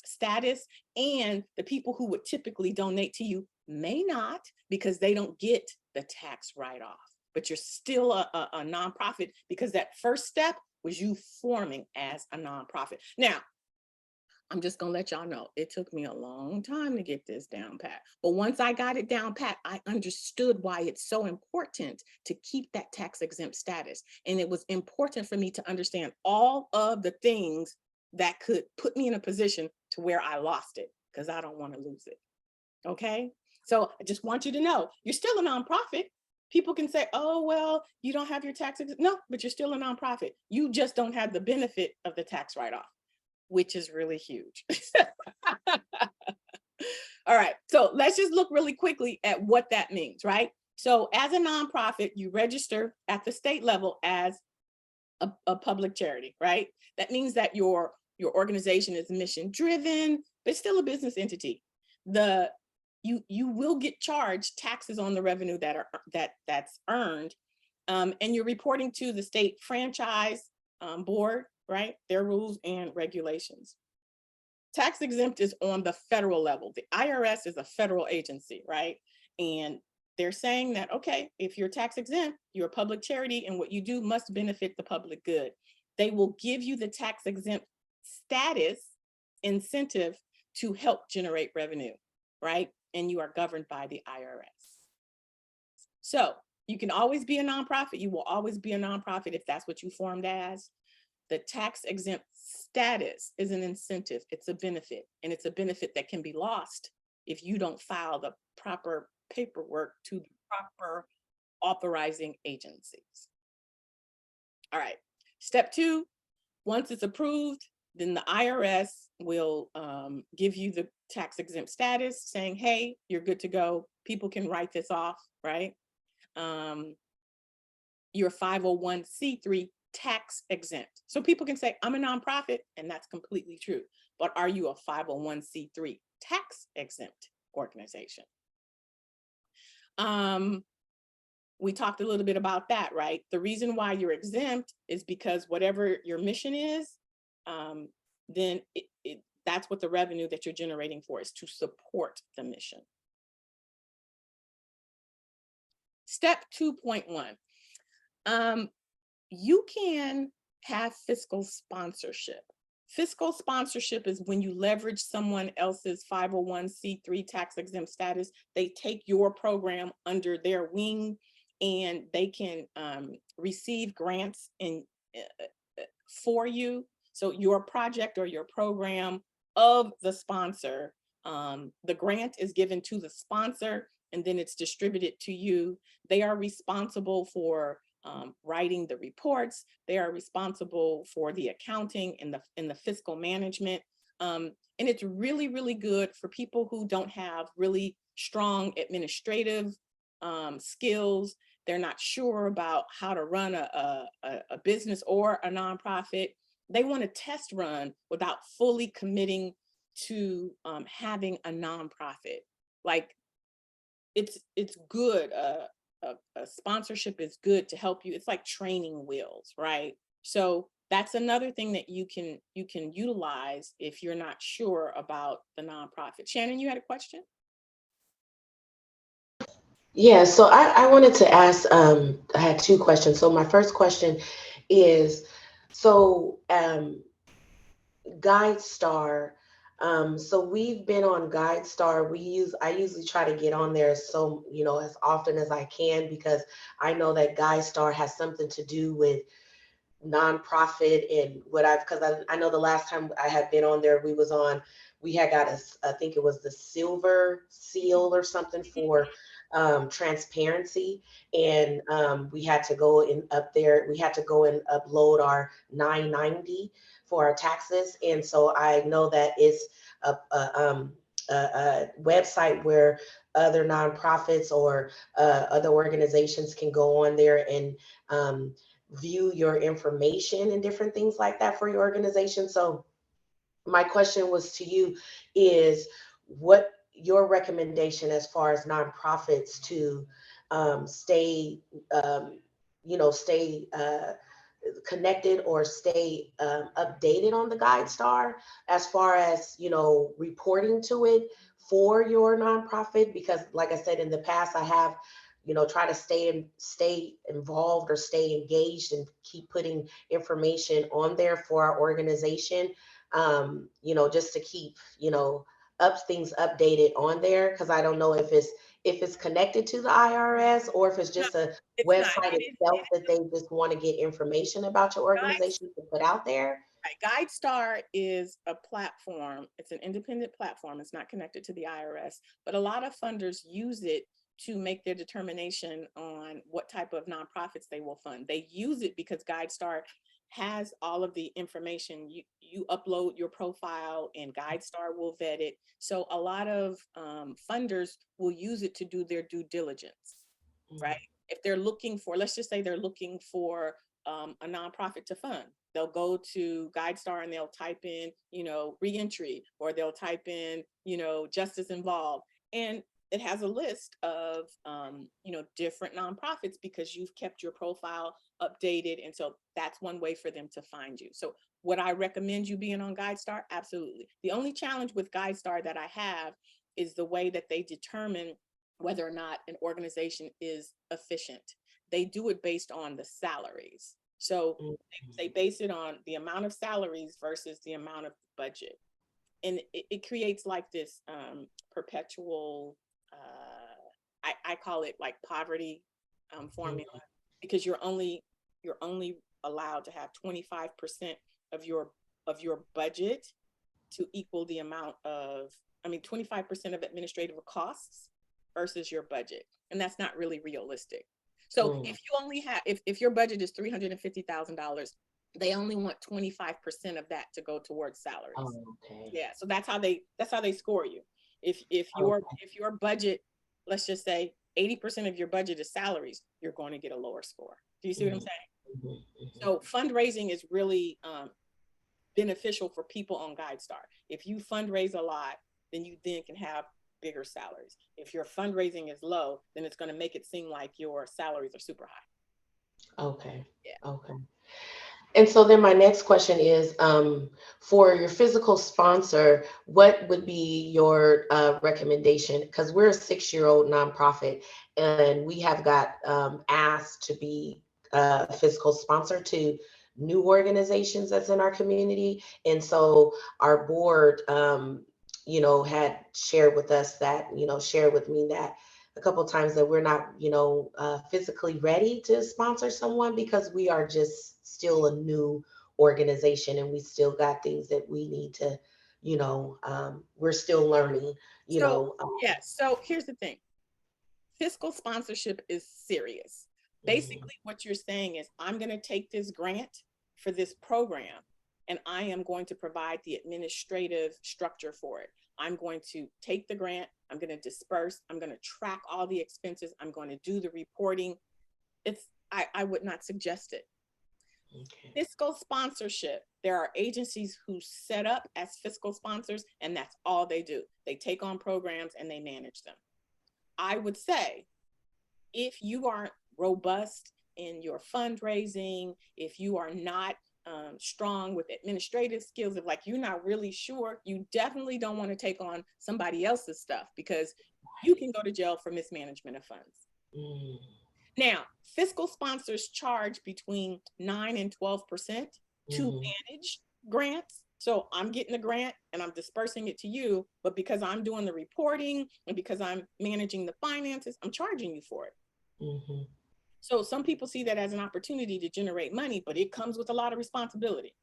status, and the people who would typically donate to you may not, because they don't get the tax write-off. But you're still a nonprofit because that first step was you forming as a nonprofit. Now, I'm just gonna let y'all know, it took me a long time to get this down pat. But once I got it down pat, I understood why it's so important to keep that tax exempt status. And it was important for me to understand all of the things that could put me in a position to where I lost it, because I don't want to lose it. Okay. So I just want you to know you're still a nonprofit. People can say, oh, well, you don't have your tax exempt. No, but you're still a nonprofit. You just don't have the benefit of the tax write-off, which is really huge. All right, so let's just look really quickly at what that means, right? So as a nonprofit, you register at the state level as a public charity, right? That means that your organization is mission driven, but it's still a business entity. You will get charged taxes on the revenue that's earned, and you're reporting to the state franchise board, right? Their rules and regulations. Tax exempt is on the federal level. The IRS is a federal agency, right? And they're saying that, okay, if you're tax exempt, you're a public charity, and what you do must benefit the public good. They will give you the tax exempt status incentive to help generate revenue, right? And you are governed by the IRS. So you can always be a nonprofit. You will always be a nonprofit if that's what you formed as. The tax exempt status is an incentive. It's a benefit, and it's a benefit that can be lost if you don't file the proper paperwork to the proper authorizing agencies. All right, step 2, once it's approved, then the IRS will give you the tax exempt status saying, hey, you're good to go. People can write this off, right? You're 501c3 tax exempt. So people can say, I'm a nonprofit, and that's completely true. But are you a 501c3 tax exempt organization? We talked a little bit about that, right? The reason why you're exempt is because whatever your mission is, then that's what the revenue that you're generating for is, to support the mission. Step 2.1. You can have fiscal sponsorship. Fiscal sponsorship is when you leverage someone else's 501c3 tax exempt status. They take your program under their wing and they can receive grants for you. So your project or your program of the sponsor, the grant is given to the sponsor and then it's distributed to you. They are responsible for writing the reports. They are responsible for the accounting and the fiscal management. And it's really, really good for people who don't have really strong administrative skills. They're not sure about how to run a business or a nonprofit. They want to test run without fully committing to having a nonprofit. Like it's good. A sponsorship is good to help you. It's like training wheels, right? So that's another thing that you can utilize if you're not sure about the nonprofit. Shannon, you had a question? Yeah, so I wanted to ask, I had two questions. So my first question is, so GuideStar, so we've been on GuideStar. I usually try to get on there so, as often as I can, because I know that GuideStar has something to do with nonprofit and because I know the last time I had been on there, we had got I think it was the silver seal or something for transparency. And we had to go and upload our 990 for our taxes. And so I know that it's a website where other nonprofits or other organizations can go on there and view your information and different things like that for your organization. So my question was to you is, what your recommendation as far as nonprofits to stay connected or stay updated on the GuideStar as far as reporting to it for your nonprofit? Because like I said, in the past I have try to stay involved or stay engaged and keep putting information on there for our organization, just to keep things updated on there, because I don't know if it's connected to the IRS or if it's No, just a it's not. website itself that they just want to get information about your organization to put out there. GuideStar is a platform. It's an independent platform. It's not connected to the IRS, but a lot of funders use it to make their determination on what type of nonprofits they will fund. They use it because GuideStar has all of the information. You upload your profile and GuideStar will vet it. So a lot of funders will use it to do their due diligence, right? If they're looking for, let's just say they're looking for a nonprofit to fund, they'll go to GuideStar and they'll type in, reentry, or they'll type in, justice involved. And it has a list of, different nonprofits because you've kept your profile updated. And so that's one way for them to find you. So would I recommend you being on GuideStar? Absolutely. The only challenge with GuideStar that I have is the way that they determine whether or not an organization is efficient. They do it based on the salaries. So they base it on the amount of salaries versus the amount of budget. And it creates like this perpetual, I call it like poverty formula, because you're only allowed to have 25% of your budget to equal the amount of, 25% of administrative costs versus your budget. And that's not really realistic. So if you only have, if your budget is $350,000, they only want 25% of that to go towards salaries. Oh, okay. Yeah, so that's how they score you. If your budget, let's just say 80% of your budget is salaries, you're going to get a lower score. Do you see what I'm saying? So fundraising is really beneficial for people on GuideStar. If you fundraise a lot, then you can have bigger salaries. If your fundraising is low, then it's going to make it seem like your salaries are super high. Okay. Yeah. Okay. And so then my next question is, for your physical sponsor, what would be your recommendation? Because we're a 6-year-old nonprofit, and we have got asked to be a physical sponsor to new organizations that's in our community. And so our board, had shared with us that, shared with me that a couple of times that we're not, physically ready to sponsor someone because we are just still a new organization and we still got things that we need to, we're still learning, you So, know. yeah. So here's the thing. Fiscal sponsorship is serious. Mhm, Basically, what you're saying is, I'm going to take this grant for this program and I am going to provide the administrative structure for it. I'm going to take the grant, I'm going to disperse, I'm going to track all the expenses, I'm going to do the reporting. I would not suggest it. okay. Fiscal sponsorship, there are agencies who set up as fiscal sponsors, and that's all they do. They take on programs and they manage them. I would say, if you aren't robust in your fundraising, if you are not strong with administrative skills, if like you're not really sure, you definitely don't want to take on somebody else's stuff because you can go to jail for mismanagement of funds. Mm, Now, fiscal sponsors charge between 9 and 12% to mhm, manage grants. So I'm getting a grant and I'm dispersing it to you, but because I'm doing the reporting and because I'm managing the finances, I'm charging you for it. mhm, So some people see that as an opportunity to generate money, but it comes with a lot of responsibility.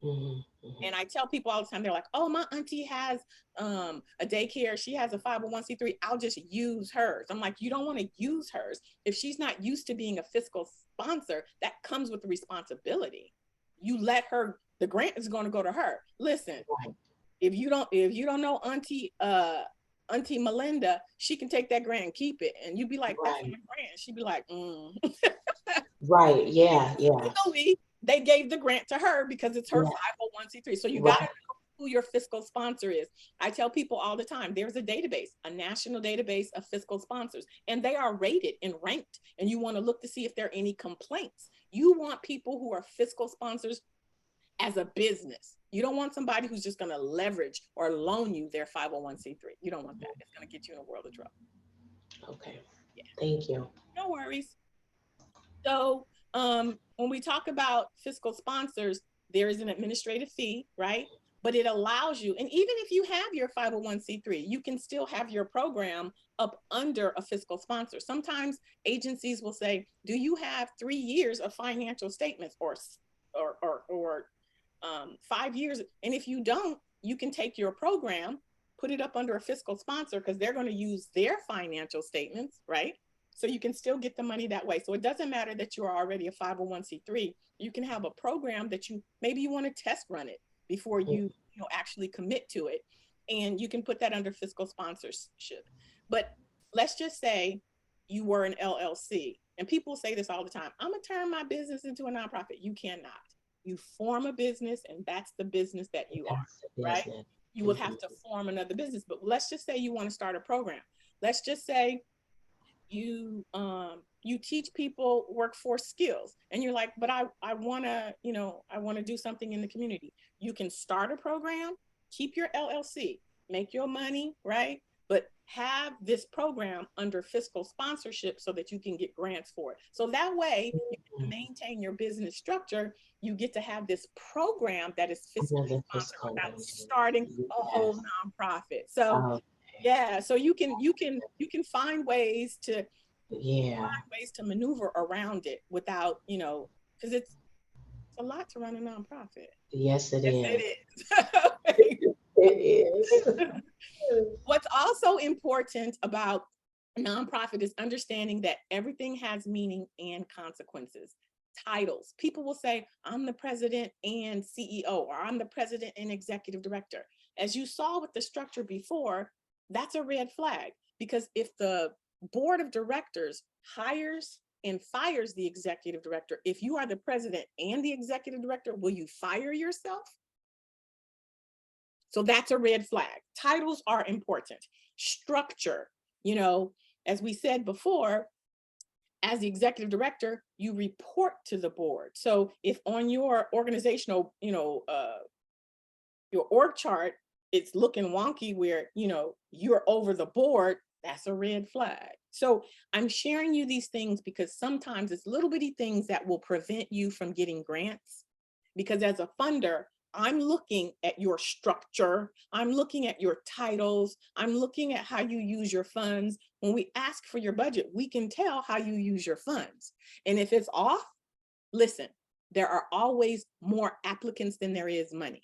mhm, mhm. And I tell people all the time, they're like, oh, my auntie has a daycare. She has a 501c3. I'll just use hers. I'm like, you don't want to use hers. If she's not used to being a fiscal sponsor, that comes with the responsibility. You let her, the grant is going to go to her. Listen, Right, if you don't know Auntie Melinda, she can take that grant and keep it. And you'd be like, that's my right, grant. She'd be like, right. Yeah, yeah, legally, they gave the grant to her because it's her yeah. 501c3. So you got to Right. know who your fiscal sponsor is. I tell people all the time, there's a database, a national database of fiscal sponsors, and they are rated and ranked. And you want to look to see if there are any complaints. You want people who are fiscal sponsors as a business. You don't want somebody who's just going to leverage or loan you their 501c3. You don't want that. It's going to get you in a world of trouble. Okay. Yeah, Thank you. no worries. So when we talk about fiscal sponsors, there is an administrative fee, right? But it allows you, and even if you have your 501c3, you can still have your program up under a fiscal sponsor. Sometimes agencies will say, do you have 3 years of financial statements or 5 years? And if you don't, you can take your program, put it up under a fiscal sponsor because they're going to use their financial statements, right? So you can still get the money that way. So it doesn't matter that you're already a 501c3. You can have a program that maybe you want to test run it before you actually commit to it. And you can put that under fiscal sponsorship. But let's just say you were an LLC. And people say this all the time, I'm going to turn my business into a nonprofit. You cannot. You form a business, and that's the business that you are, That's the right? business. You will Mhm, have to form another business. But let's just say you want to start a program. Let's just say you teach people workforce skills and you're like, but I want to, I want to do something in the community. You can start a program, keep your LLC, make your money, right? But have this program under fiscal sponsorship so that you can get grants for it. So that way you can mhm. maintain your business structure. You get to have this program that is fiscally Another sponsored fiscal without agent. starting a whole Yes. nonprofit. So Oh, yeah, so you can find ways to yeah. maneuver around it without, because it's a lot to run a nonprofit. Yes, it Yes, is. it It is. is. What's also important about a nonprofit is understanding that everything has meaning and consequences. Titles. People will say, I'm the president and CEO, or I'm the president and executive director. As you saw with the structure before, that's a red flag because if the board of directors hires and fires the executive director, if you are the president and the executive director, will you fire yourself? So that's a red flag. Titles are important. Structure, as we said before, as the executive director, you report to the board. So if on your organizational, your org chart, it's looking wonky where, you're over the board, that's a red flag. So I'm sharing you these things because sometimes it's little bitty things that will prevent you from getting grants. Because as a funder, I'm looking at your structure, I'm looking at your titles, I'm looking at how you use your funds. When we ask for your budget, we can tell how you use your funds. And if it's off, listen, there are always more applicants than there is money.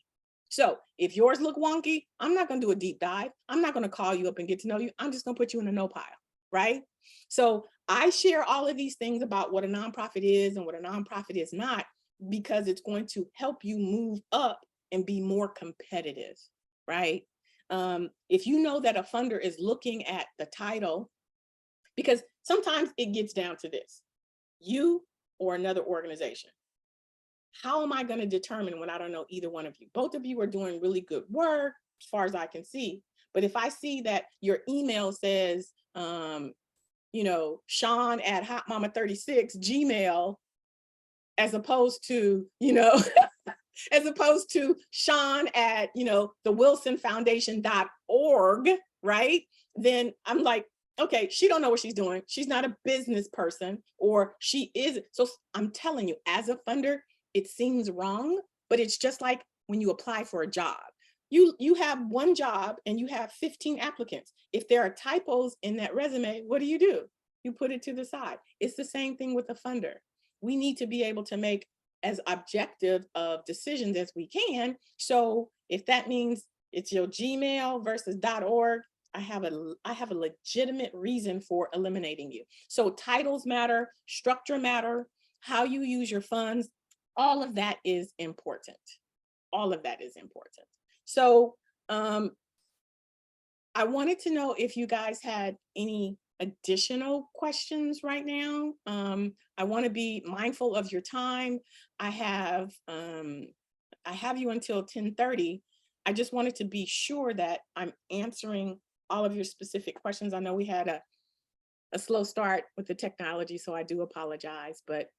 So if yours look wonky, I'm not going to do a deep dive. I'm not going to call you up and get to know you. I'm just going to put you in a no pile, right? So I share all of these things about what a nonprofit is and what a nonprofit is not, because it's going to help you move up and be more competitive, right? If you know that a funder is looking at the title, because sometimes it gets down to this, you or another organization. How am I going to determine when I don't know either one of you? Both of you are doing really good work as far as I can see. But if I see that your email says, Sean at hotmama36 Gmail, as opposed to, as opposed to Sean at, the wilsonfoundation.org, right? Then I'm like, okay, she don't know what she's doing. She's not a business person, or she is. So I'm telling you, as a funder, it seems wrong, but it's just like when you apply for a job. You have one job and you have 15 applicants. If there are typos in that resume, what do? You put it to the side. It's the same thing with a funder. We need to be able to make as objective of decisions as we can. So if that means it's your Gmail versus .org, I have a legitimate reason for eliminating you. So titles matter, structure matter, how you use your funds, all of that is important. All of that is important. So I wanted to know if you guys had any additional questions right now. I want to be mindful of your time. I have you until 10:30. I just wanted to be sure that I'm answering all of your specific questions. I know we had a slow start with the technology, so I do apologize. But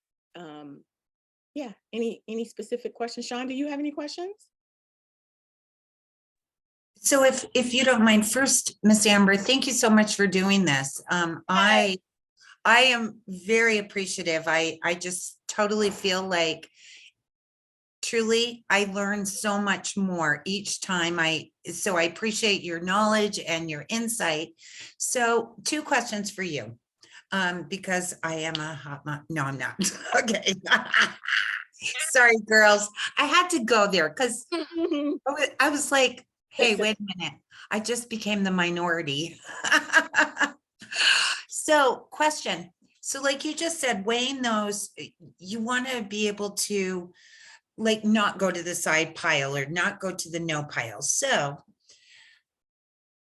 yeah, any specific questions? Sean, do you have any questions? So if you don't mind, first, Miss Amber, thank you so much for doing this. I am very appreciative. I just totally feel like truly I learn so much more each time. So I appreciate your knowledge and your insight. So 2 questions for you, because I am a hot mom. No, I'm not. Okay. Sorry, girls. I had to go there because I was like, hey, wait a minute. I just became the minority. So question. So like you just said, weighing those, you want to be able to like not go to the side pile or not go to the no pile. So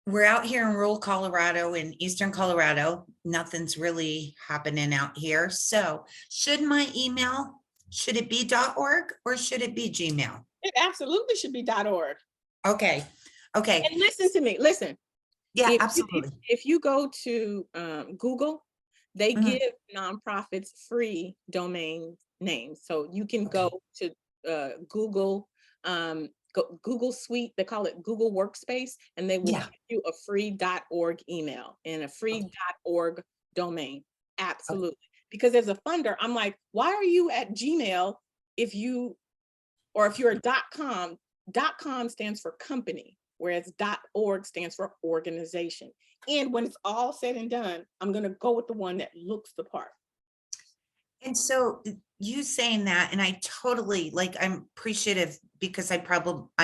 we're out here in rural Colorado, in Eastern Colorado. Nothing's really happening out here. So should my email, should it be .org or should it be Gmail? It absolutely should be .org. Okay. Okay. And listen to me, listen. Yeah, absolutely. If you go to Google, they give nonprofits free domain names. So you can go to Google, Google Suite, they call it Google Workspace, and they will give you a free .org email and a free .org domain. Absolutely. Because as a funder, I'm like, why are you at Gmail if you're a .com? .com stands for company, whereas .org stands for organization. And when it's all said and done, I'm going to go with the one that looks the part. And so you saying that, and I totally I'm appreciative because I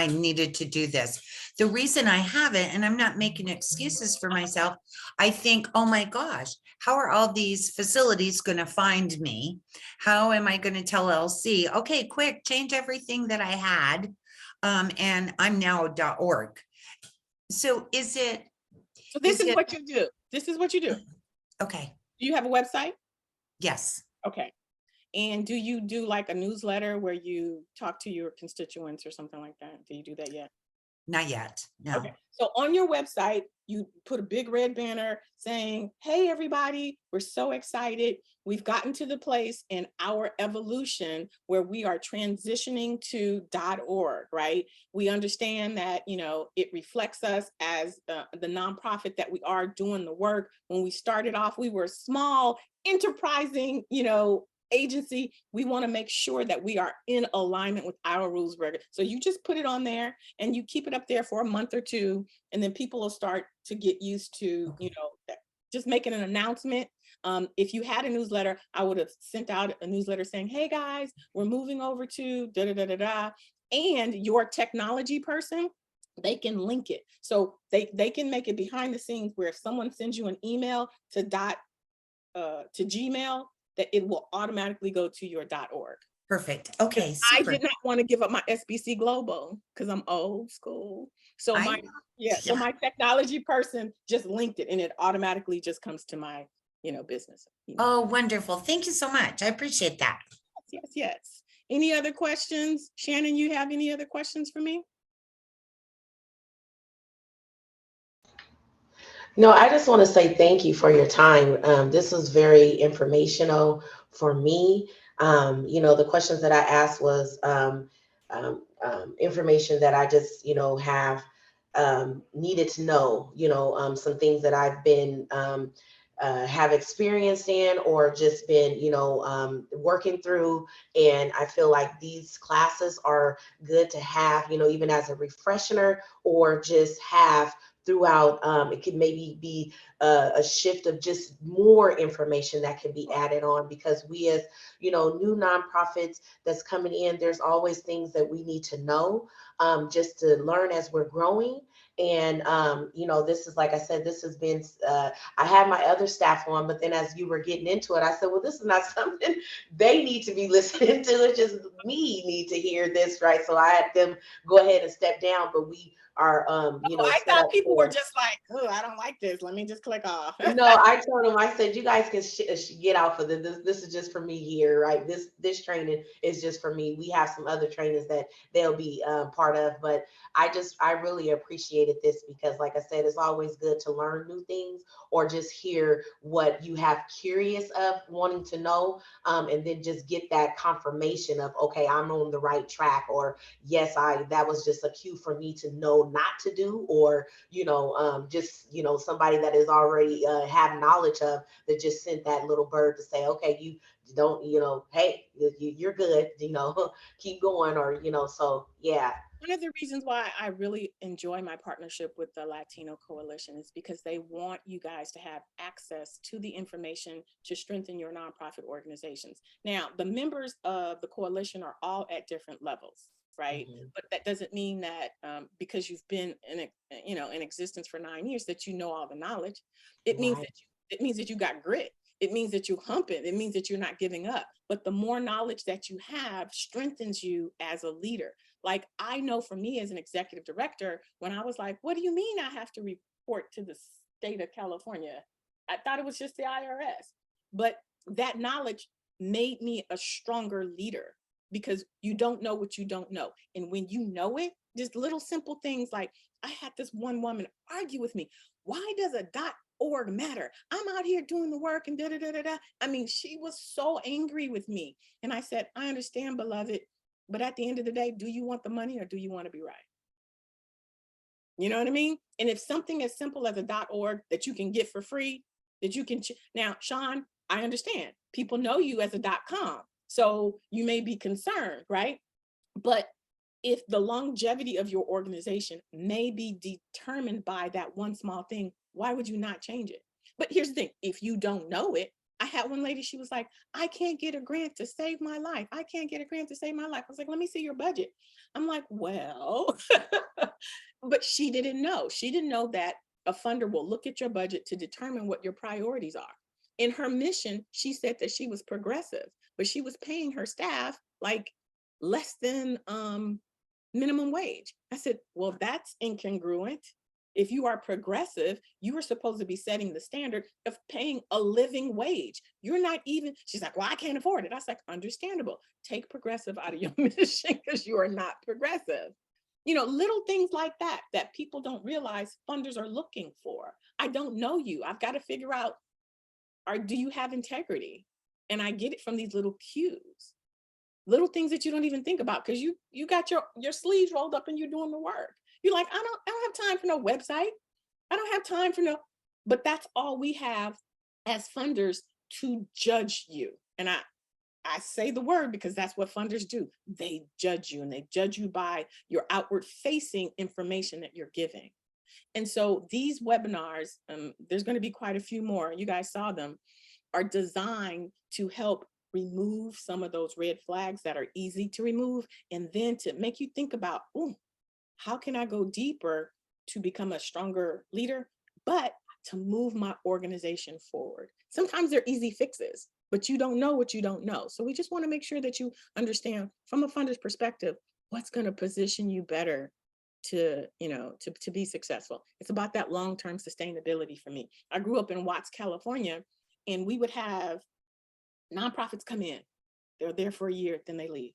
needed to do this. The reason I haven't, and I'm not making excuses for myself, I think, oh my gosh, how are all these facilities going to find me? How am I going to tell LC, okay, quick, change everything that I had. And I'm now .org. So is it? So this is what you do. This is what you do. Okay. Do you have a website? Yes. Okay. And do you do like a newsletter where you talk to your constituents or something like that? Do you do that yet? Not yet, no. Okay, so on your website, you put a big red banner saying, hey, everybody, we're so excited. We've gotten to the place in our evolution where we are transitioning to .org, right? We understand that, you know, it reflects us as the nonprofit that we are doing the work. When we started off, we were small, enterprising, you know, agency. We want to make sure that we are in alignment with our rules. So you just put it on there and you keep it up there for a month or two, and then people will start to get used to, you know, just making an announcement. If you had a newsletter, I would have sent out a newsletter saying, hey guys, we're moving over to da da da da da. And your technology person, they can link it. So they can make it behind the scenes where if someone sends you an email to Gmail, that it will automatically go to your .org. Perfect. Okay, I super. did not want to give up my SBC Global because I'm old school. So I my know. so my technology person just linked it and it automatically just comes to my, you know, business. Oh, wonderful. Thank you so much. I appreciate that. Yes. Any other questions? Shannon, you have any other questions for me? No, I just want to say thank you for your time. This was very informational for me. The questions that I asked was information that I just, have needed to know, some things that I've been have experienced in or just been, working through. And I feel like these classes are good to have, even as a refresher or just have throughout. It could maybe be a shift of just more information that can be added on, because we as new nonprofits that's coming in, there's always things that we need to know, just to learn as we're growing. And this is, like I said, this has been I had my other staff on, but then as you were getting into it, I said, well, this is not something they need to be listening to. It's just me need to hear this, right? So I had them go ahead and step down, but we are I set thought up people were for. just like, oh, I don't like this. Let me just click off. No, I told them, I said, you guys can get off of this. This is just for me here, right? This training is just for me. We have some other trainings that they'll be part of, but I really appreciated this because, like I said, it's always good to learn new things or just hear what you have curious of wanting to know, and then just get that confirmation of, okay, I'm on the right track, or yes, that was just a cue for me to know not to do, or just somebody that is already have knowledge of, that just sent that little bird to say, okay, you don't, hey, you're good, keep going, or so yeah. One of the reasons why I really enjoy my partnership with the Latino Coalition is because they want you guys to have access to the information to strengthen your nonprofit organizations. Now, the members of the coalition are all at different levels, right? Mm-hmm. But that doesn't mean that because you've been in existence for 9 years that you know all the knowledge. It means Right. that you got grit. It means that you hump it. It means that you're not giving up. But the more knowledge that you have strengthens you as a leader. Like, I know for me as an executive director, when I was like, what do you mean I have to report to the state of California? I thought it was just the IRS. But that knowledge made me a stronger leader because you don't know what you don't know. And when you know it, just little simple things like, I had this one woman argue with me. Why does a .org matter? I'm out here doing the work and da da da da da. I mean, she was so angry with me. And I said, I understand, beloved. But at the end of the day, do you want the money or do you want to be right? You know what I mean? And if something as simple as a .org that you can get for free, that you can, now, Sean, I understand people know you as a .com. So you may be concerned, right? But if the longevity of your organization may be determined by that one small thing, why would you not change it? But here's the thing, if you don't know it, I had one lady, she was like, I can't get a grant to save my life. I can't get a grant to save my life. I was like, let me see your budget. I'm like, well, but she didn't know. She didn't know that a funder will look at your budget to determine what your priorities are. In her mission, she said that she was progressive, but she was paying her staff like less than minimum wage. I said, well, that's incongruent. If you are progressive, you are supposed to be setting the standard of paying a living wage. You're not even, she's like, well, I can't afford it. I was like, understandable. Take progressive out of your mission because you are not progressive. Little things like that, that people don't realize funders are looking for. I don't know you. I've got to figure out, do you have integrity? And I get it from these little cues, little things that you don't even think about, because you got your sleeves rolled up and you're doing the work. You're like, I don't have time for no website. I don't have time for no, but that's all we have as funders to judge you. And I say the word because that's what funders do. They judge you, and they judge you by your outward facing information that you're giving. And so these webinars, there's going to be quite a few more. You guys saw them, are designed to help remove some of those red flags that are easy to remove, and then to make you think about, oh, how can I go deeper to become a stronger leader, but to move my organization forward. Sometimes they're easy fixes, but you don't know what you don't know. So we just want to make sure that you understand from a funder's perspective, what's going to position you better to be successful. It's about that long-term sustainability for me. I grew up in Watts, California, and we would have nonprofits come in. They're there for a year, then they leave.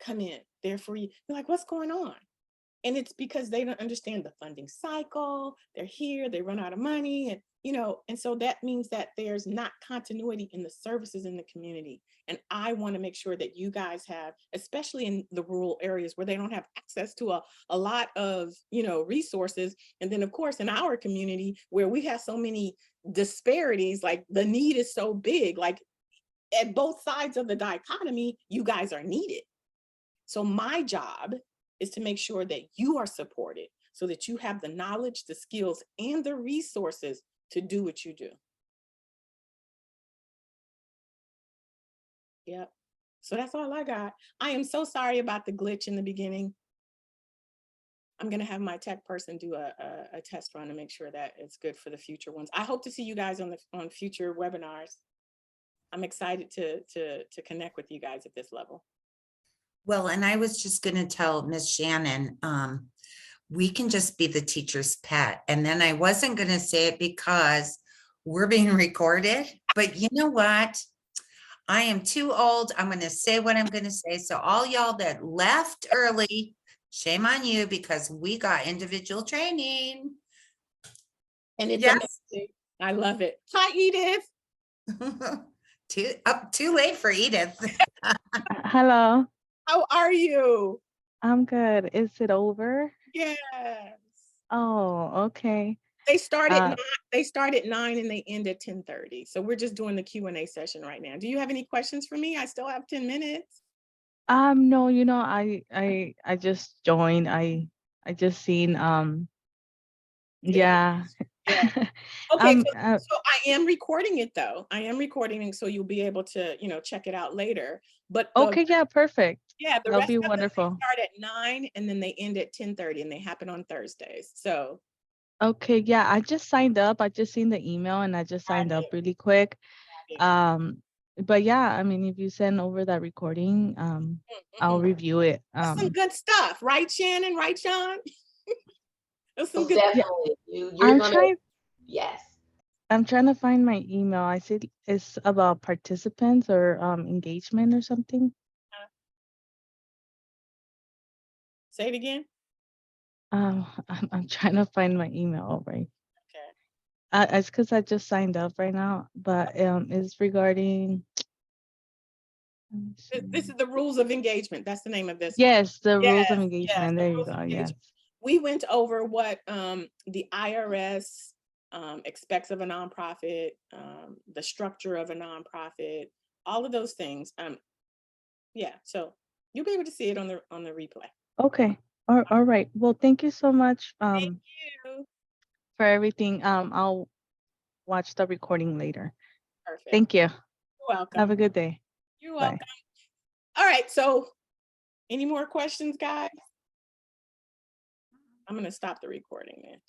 Come in, there for you. You're like, what's going on? And it's because they don't understand the funding cycle. They're here, they run out of money, and so that means that there's not continuity in the services in the community. And I want to make sure that you guys have, especially in the rural areas where they don't have access to a lot of, resources. And then of course, in our community where we have so many disparities, like the need is so big, like at both sides of the dichotomy, you guys are needed. So my job is to make sure that you are supported so that you have the knowledge, the skills, and the resources to do what you do. Yep. So that's all I got. I am so sorry about the glitch in the beginning. I'm going to have my tech person do a test run to make sure that it's good for the future ones. I hope to see you guys on future webinars. I'm excited to connect with you guys at this level. Well, and I was just going to tell Miss Shannon, we can just be the teacher's pet. And then I wasn't going to say it because we're being recorded, but you know what? I am too old. I'm going to say what I'm going to say. So all y'all that left early, shame on you, because we got individual training. And it's Yes. amazing. I love it. Hi, Edith. Too late for Edith. Hello, How are you? I'm good. Is it over? Yes. Oh, okay. They start at Uh, 9, they start at 9 and they end at 10:30. So we're just doing the Q&A session right now. Do you have any questions for me? I still have 10 minutes. no, I just joined. I just seen, yeah. Yeah. Okay, Um, so I am recording it though. I am recording it, so you'll be able to, check it out later. But okay, yeah, perfect. the That'll rest be of them, they wonderful. start at 9 and then they end at 10:30, and they happen on Thursdays. So Okay, yeah, I just signed up. I just seen the email and I just signed up really quick. But yeah, I mean, if you send over that recording, I'll review it. That's some good stuff, right, Shannon? Right, Sean? That's some Most good. Yeah, definitely. You're I'm gonna, trying. yes. I'm trying to find my email. I said it's about participants or engagement or something. Say it again. I'm trying to find my email right. Okay. It's because I just signed up right now, but it's regarding. Let me This see. is the rules of engagement. That's the name of this one. Yes, the rules of Yes, engagement. the There you rules of go. Yes. engagement. We went over what the IRS expects of a nonprofit, the structure of a nonprofit, all of those things. Yeah, so you'll be able to see it on the replay. Okay. All right. Well, thank you so much Thank you. for everything. I'll watch the recording later. Perfect. Thank you. You're welcome. Have a good day. You're Bye. welcome. All right, so any more questions, guys? I'm going to stop the recording then.